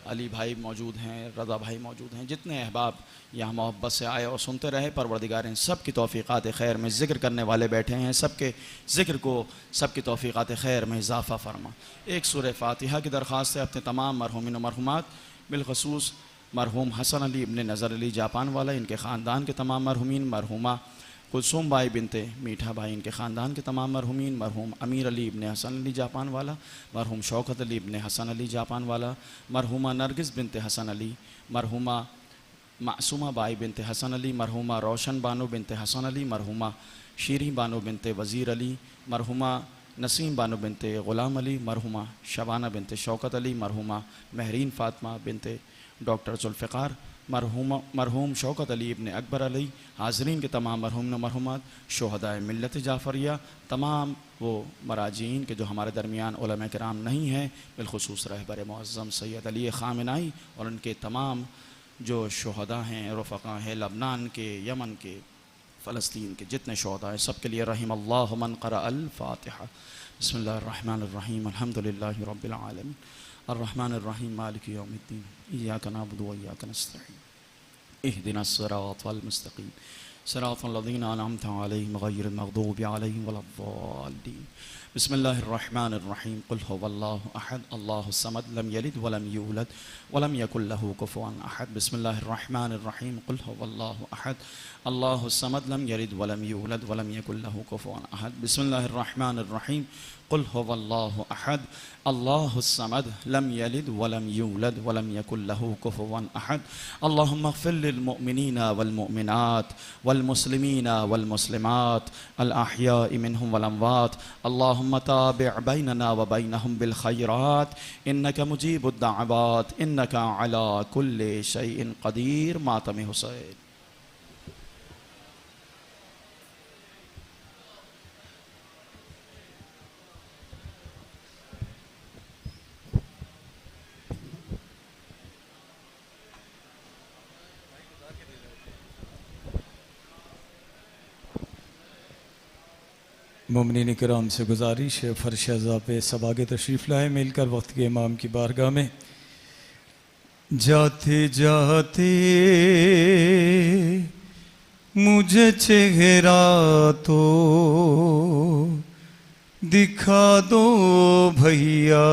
अली भाई मौजूद हैं, रज़ा भाई मौजूद हैं, जितने अहबाब यहाँ मोहब्बत से आए और सुनते रहे, परवरदिगार इन सब की तौफ़ीक़ात खैर में ज़िक्र करने वाले बैठे हैं, सब के ज़िक्र को, सब की तौफ़ीक़ात खैर में इजाफ़ा फरमा। एक सूरह फ़ातिहा की दरख्वास्त है अपने तमाम मरहूमिन व मरहूमात, बिलख़ुसूस मरहूम हसन अली इब्न नज़र अली जापान वाला, इनके ख़ानदान के तमाम मरहूमिन, मरहूमा कुलसूम बाई बिनते मीठा भाई, इनके ख़ानदान के तमाम मरहूमिन, मरहूम अमीर अली इब्न हसन अली जापान वाला, मरहूम शौकत अली इब्न हसन अली जापान वाला, मरहूमा नरगिस बिनते हसन अली, मरहूमा मासूमा बाई बिनते हसन अली, मरहूमा रोशन बानो बिनते हसन अली, मरहूमा शीरी बानो बिनते वज़ीर अली, मरहूमा नसीम बानो बिनते ग़ुलाम अली, मरहूमा शबाना बिनते शौकत अली, मरहूमा महरीन फ़ातिमा बिनते डॉक्टर जुल्फ़िकार, मरहूम शौकत अली इब्न अकबर अली, हाज़रीन के तमाम मरहूम व मरहूमात, शोहदाए मिल्लत जाफ़रिया, तमाम वो मराजीन के जो हमारे दरमियान उलमा किराम नहीं हैं, बिलख़ुसूस रहबर मुअज़्ज़म सैयद अली ख़ामेनी और उनके तमाम जो शोहदा हैं, रफ़क़ा हैं, लबनान के, यमन के, फ़लस्तीन के जितने शोहदा हैं, सब के लिए रहिमल्लाहु मन क़रा अल फ़ातिहा। बिस्मिल्लाहिर्रहमानिर्रहीम, अल्हम्दुलिल्लाहि रब्बिल आलमीन, अर्रहमानिर्रहीम, मालिकि यौमिद्दीन, इय्याका नअबुदु व इय्याका नस्तईन, इहदिनस सिरातल मुस्तक़ीम, सिरातल लज़ीना अनअमता अलैहिम गैरिल मग़दूबि अलैहिम वलद्दाल्लीन। बिस्मिल्लाहिर्रहमानिर्रहीम, कुल हुवल्लाहु अहद, अल्लाहुस समद, लम यलिद वलम यूलद वलम यकुल लहू कुफुवन अहद। बिस्मिल्लाहिर्रहमानिर्रहीम, कुल हुवल्लाहु अहद, अल्लाहुस समद, लम यलिद वलम यूलद वलम यकुल लहू कुफुवन अहद। बिस्मिल्लाहिर्रहमानिर्रहीम, कुल हुवल्लाहु अहद, अल्लाहुस समद, लम यलिद वलम यूलद वलम यकुल लहू कुफुवन अहद। अल्लाहुम्मा इग़फ़िर लिल मुअमिनीना वल मुअमिनात वल मुस्लिमीना वल मुस्लिमात अल अहयाइ मिनहुम वल अमवात। अल्लाहुम्मा ताबि' बैनना व बैनहुम बिल खैरात इन्नका मुजीबुद दअवात इन्नका अला कुल्लि शैइन क़दीर। मातम हुसैन। मोमिनीन किराम से गुजारिश है, फ़र्श अज़ा पे सब आगे तशरीफ़ लाए, मिलकर वक्त के इमाम की बारगाह में। जाते जाते मुझे चेहरा तो दिखा दो भैया,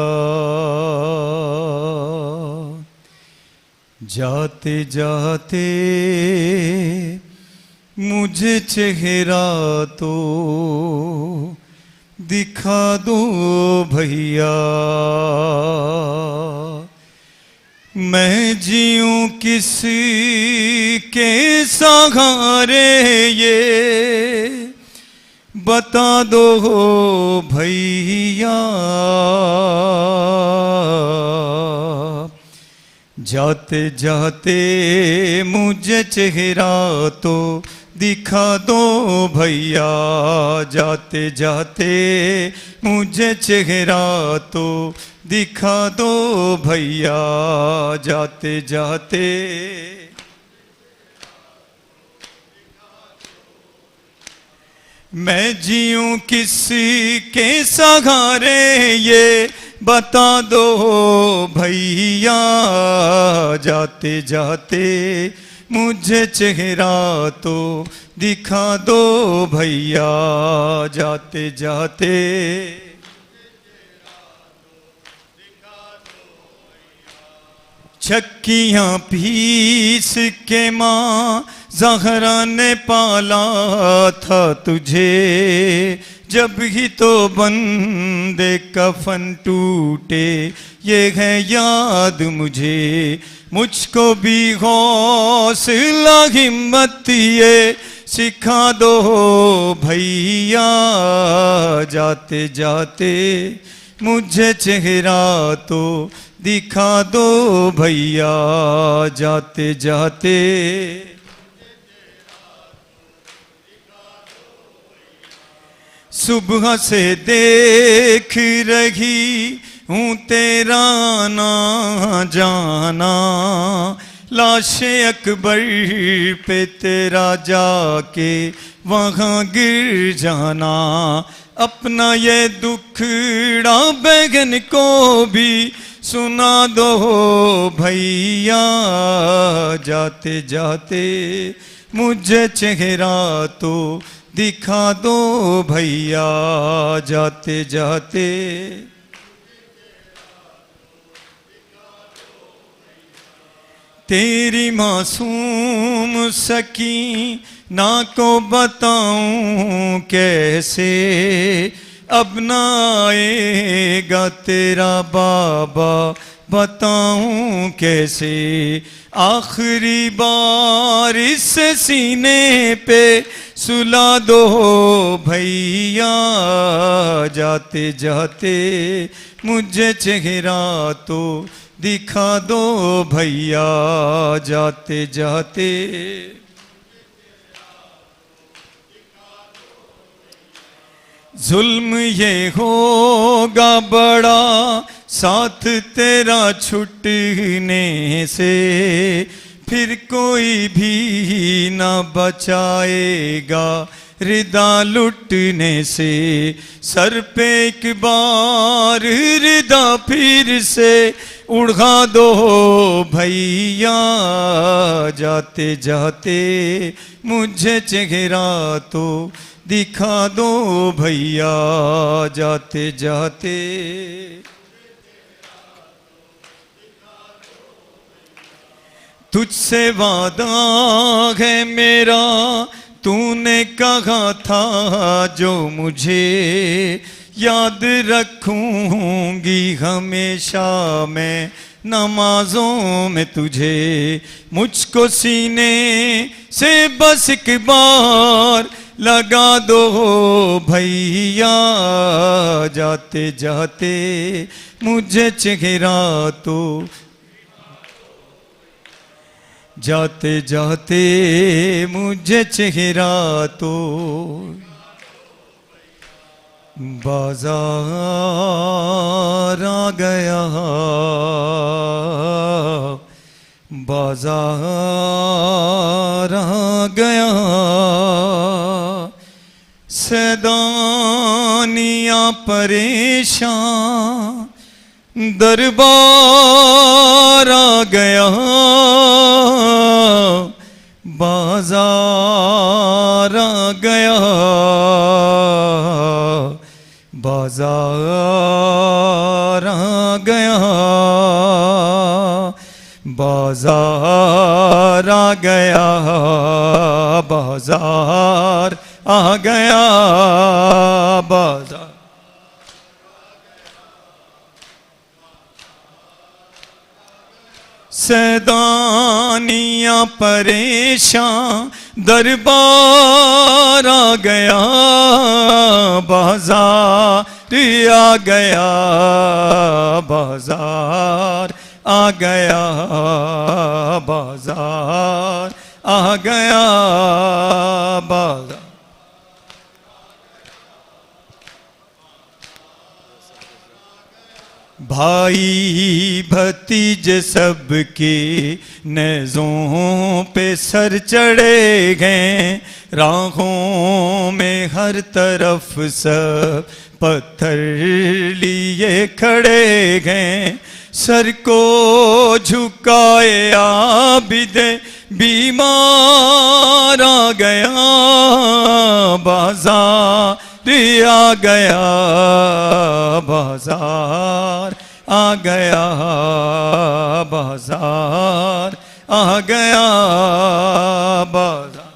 जाते जाते मुझे चेहरा तो दिखा दो भैया। मैं जीऊं किस के सहारे ये बता दो भैया। जाते जाते मुझे चेहरा तो दिखा दो भैया, जाते जाते मुझे चेहरा तो दिखा दो भैया, जाते जाते। मैं जीऊं किस के सहारे ये बता दो भैया। जाते जाते मुझे चेहरा तो दिखा दो भैया, जाते जाते। चक्कियाँ पीस के माँ ज़हरा ने पाला था तुझे, जब ही तो बंदे कफन टूटे ये है याद मुझे। मुझको भी हौसला हिम्मत ये सिखा दो भैया। जाते जाते मुझे चेहरा तो दिखा दो भैया, जाते जाते। सुबह से देख रही हूँ तेरा ना जाना, लाशे अकबर पे तेरा जाके वहाँ गिर जाना। अपना ये दुखड़ा बहन को भी सुना दो भैया। जाते जाते मुझे चेहरा तो दिखा दो भैया, जाते जाते। तेरी मासूम सकी ना को बताऊं कैसे, अब ना आएगा तेरा बाबा बताऊं कैसे। आखिरी बार इस सीने पे सुला दो भैया। जाते जाते मुझे चेहरा तो दिखा दो भैया, जाते जाते। जुल्म ये होगा बड़ा साथ तेरा छुटने से, फिर कोई भी ना बचाएगा रिदा लुटने से। सर पे एक बार रिदा फिर से उड़ा दो भैया। जाते जाते मुझे चेहरा तो दिखा दो भैया, जाते जाते। तुझसे वादा है मेरा तूने कहा था जो मुझे, याद रखूंगी हमेशा मैं नमाजों में तुझे। मुझको सीने से बस एक बार लगा दो भैया। जाते जाते मुझे चेहरा तो, जाते जाते मुझे चेहरा तो। बाजार आ गया, बाजार आ गया। सैदानियाँ परेशान दरबार आ गया। बाजार बाजार आ गया, बाजार आ गया, बाजार आ गया, बाजार सैदानियाँ परेशान दरबार आ गया, बाजार आ गया, बाजार आ गया, बाजार आ गया, बाजार भाई भतीजे सबके नेज़ों पे सर चढ़े गए, राहों में हर तरफ सब पत्थर लिए खड़े गए, सर को झुकाए आबिदे बीमार आ गया, बाजार आ गया, बाजार आ गया, बाजार आ गया, बाजार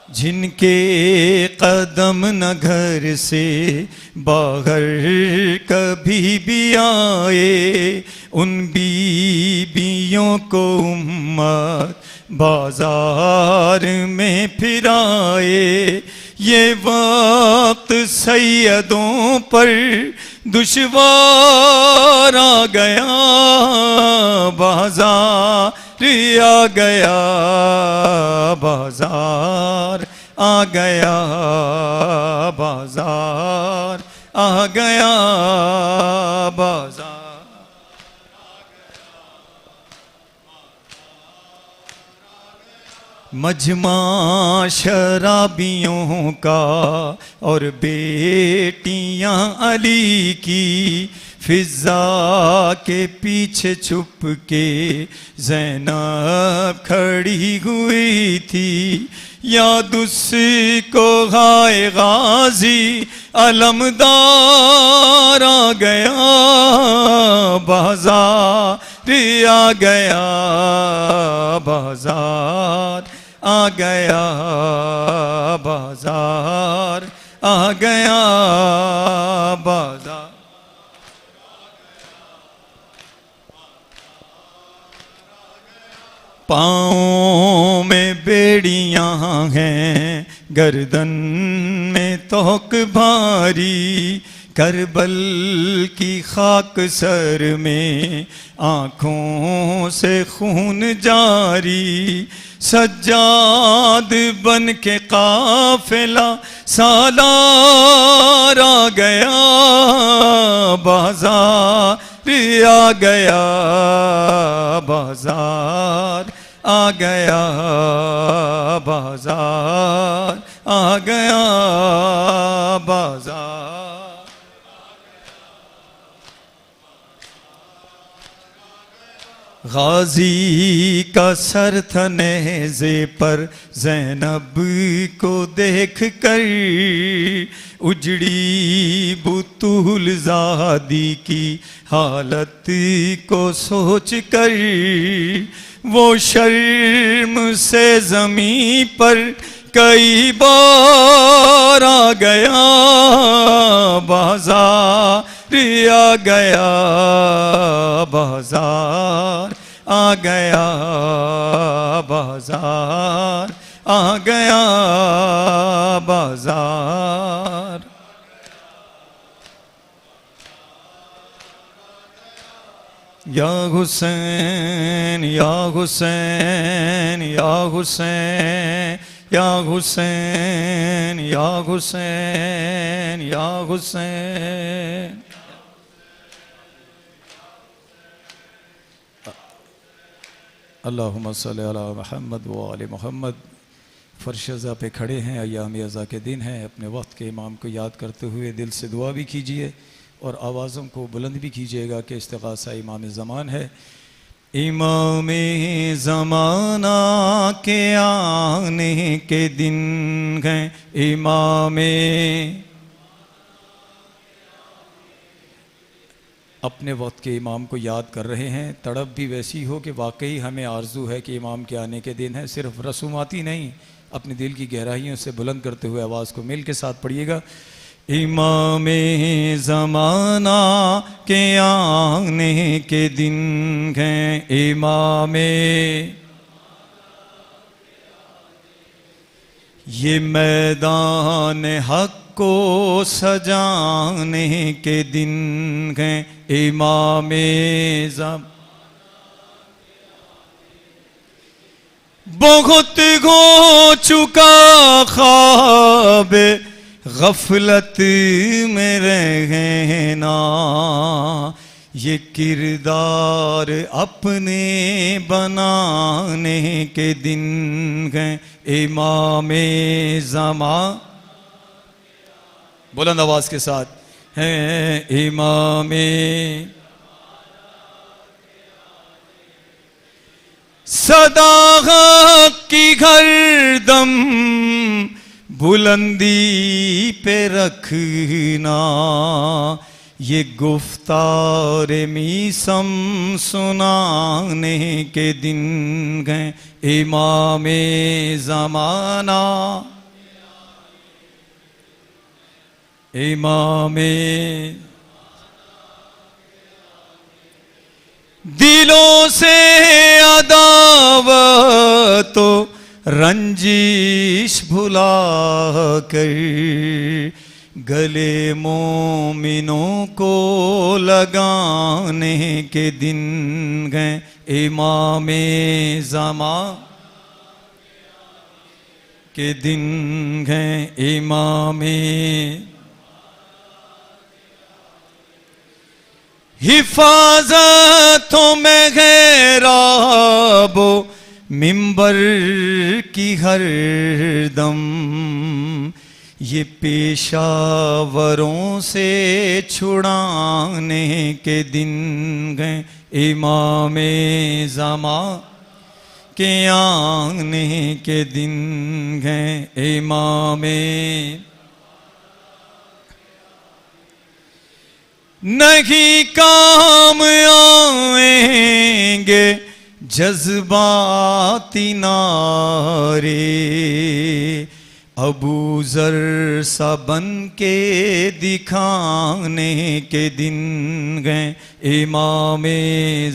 जिनके कदम न घर से बाहर कभी भी आए, उन बीबियों को उम्मत बाजार में फिराए, ये वक्त सैयदों पर दुश्वार आ गया, बाजार आ गया, बाजार आ गया, बाजार आ गया, बाजार मजमा शराबियों का और बेटियां अली की, फिजा के पीछे छुप के ज़ैनब खड़ी हुई थी, याद उसको हाय गाजी अलमदार आ गया, बाजार आ गया, बाजार आ गया, बाजार आ गया, बाजार पाँव में बेड़ियां हैं, गर्दन में तोक भारी, करबल की खाक सर में आँखों से खून जारी, सज्जाद बन के काफिला सालार आ गया, बाजार आ गया, बाजार आ गया, बाजार आ गया, बाजार गाजी का सर था नेज़े पर, ज़ैनब को देख कर उजड़ी बुतूल ज़ादी की हालत को सोच कर, वो शर्म से ज़मीं पर कई बार आ गया, बाजार आ गया, बाजार आ गया, बाजार आ गया, बाजार या हुसैन, या हुसैन, या हुसैन, या हुसैन, या हुसैन, या हुसैन। अल्लाहुम्मा सल्ली अला मुहम्मद व आले मुहम्मद। फ़र्श अज़ा पे खड़े हैं, अय्याम अज़ा के दिन हैं, अपने वक्त के इमाम को याद करते हुए दिल से दुआ भी कीजिए और आवाज़ों को बुलंद भी कीजिएगा कि इस्तिग़ासा इमाम ज़मान है। इमाम ज़माना के आने के दिन हैं। इमाम अपने वक्त के इमाम को याद कर रहे हैं। तड़प भी वैसी हो कि वाकई हमें आरजू है कि इमाम के आने के दिन है। सिर्फ रसूमाती नहीं, अपने दिल की गहराइयों से बुलंद करते हुए आवाज़ को मिल के साथ पढ़िएगा। इमाम ज़माना के आने के दिन हैं। इमाम ये मैदान हक को सजाने के दिन हैं। इमाम बहुत हो चुका ख्वाब गफलत में रहना, ये किरदार अपने बनाने के दिन हैं। इमाम ज़मा बुलंद आवाज के साथ हैं। इमाम सदा की हरदम बुलंदी पे रखना, ये गुफ्तार मीसम सुनाने के दिन हैं। इमाम ज़माना इमाम दिलों से अदावत तो रंजिश भुला कर गले मोमिनों को लगाने के दिन हैं। इमाम ज़मा के दिन हैं। इमाम हिफाजतों में गैराबो मिंबर की हर दम, ये पेशावरों से छुड़ाने के दिन हैं। इमाम ज़मा के आने के दिन हैं। इमाम नहीं काम आएंगे जज्बाती नारे, अबू ज़र सा बन के दिखाने के दिन हैं। इमाम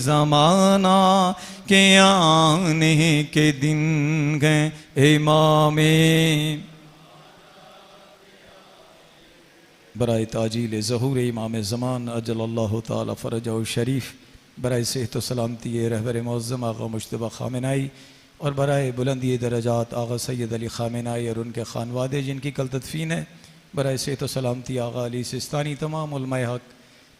ज़माना के आने के दिन हैं। इमाम बराए ताजील ज़हूर इमाम ज़मान अजलल्लाहु ताला फ़रजहु शरीफ, बराए सेहत व सलामती रहबर मुअज़्ज़म आगा मुज्तबा ख़ामेनाई और बराए बुलंदी दरजात आगा सैयद अली ख़ामेनाई और उनके ख़ानवादे जिनकी कल तदफ़ीन है, बराए सेहत व सलामती आगा अली सिस्तानी, तमाम उलमाए हक़,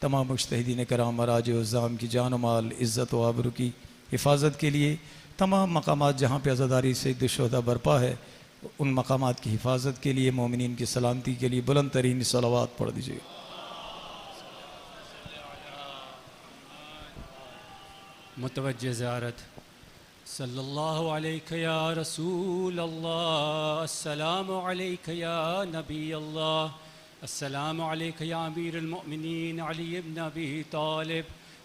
तमाम मुज्तहिदीन कराम मराज उज़्ज़ाम की जान माल इज़्ज़त व आबरू की हिफाजत के लिए, तमाम मकामात जहाँ पर अज़ादारी सैयद शुहदा बरपा है उन मकामात की हिफाजत के लिए, मोमिनीन की सलामती के लिए बुलंद तरीन सलावात पढ़ दीजिए। मुतवज्जे ज़ियारत सल्लल्लाहु अलैका या रसूल अल्लाह, अस्सलामु अलैका या नबी अल्लाह, अस्सलामु अलैका या अमीरुल मोमिनीन अली इब्न अबी तालिब,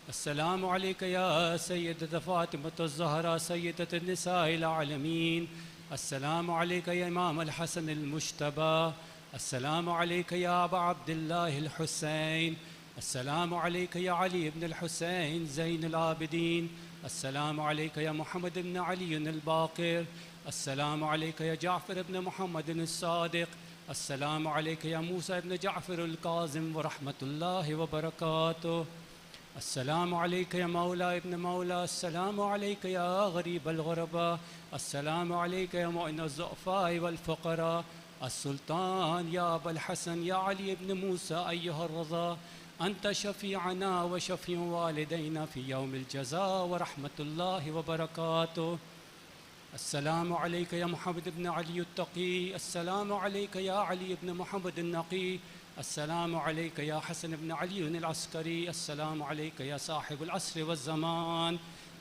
अस्सलामु अलैका या सय्यदत फ़ातिमतुज़ ज़हरा सय्यदतुन निसाइल आलमीन, अस्सलामु अलैका या इमाम अल हसन अल मुज्तबा, अस्सलामु अलैका या अबा अब्दुल्लाह अल हुसैन, अस्सलामु अलैका या अली इब्न अल हुसैन ज़ैनुल आबिदीन, अस्सलामु अलैका या मुहम्मद इब्न अली अल बाक़िर, अस्सलामु अलैका या जाफ़र इब्न मुहम्मद अल सादिक़, अस्सलामु अलैका या मूसा इब्न जाफ़र अल काज़िम व रहमतुल्लाहि व बरकातुहू, अस्सलामु अलैका या मौला इब्न मौला, अस्सलामु अलैका या गरीब अल गुरबा, अस्सलामु अलैका या मुइन अज़-ज़ुअफ़ा वल फ़ुक़रा, अस्सुल्तान या अबल हसन या अली इब्न मूसा अय्युहर रज़ा, अंत शफ़ीअना व शफ़ीउ वालिदैना फ़ी यौमिल जज़ा व रहमतुल्लाहि व बरकातुहू, अस्सलामु अलैका या मुहम्मद इब्न अली अत्तक़ी, अस्सलामु अलैका या अली इब्न मुहम्मद अन्नक़ी, अस्सलामु अलैका या हसन इब्न अली अल अस्करी, अस्सलामु अलैका या साहिबुल अस्र वज़्ज़मान,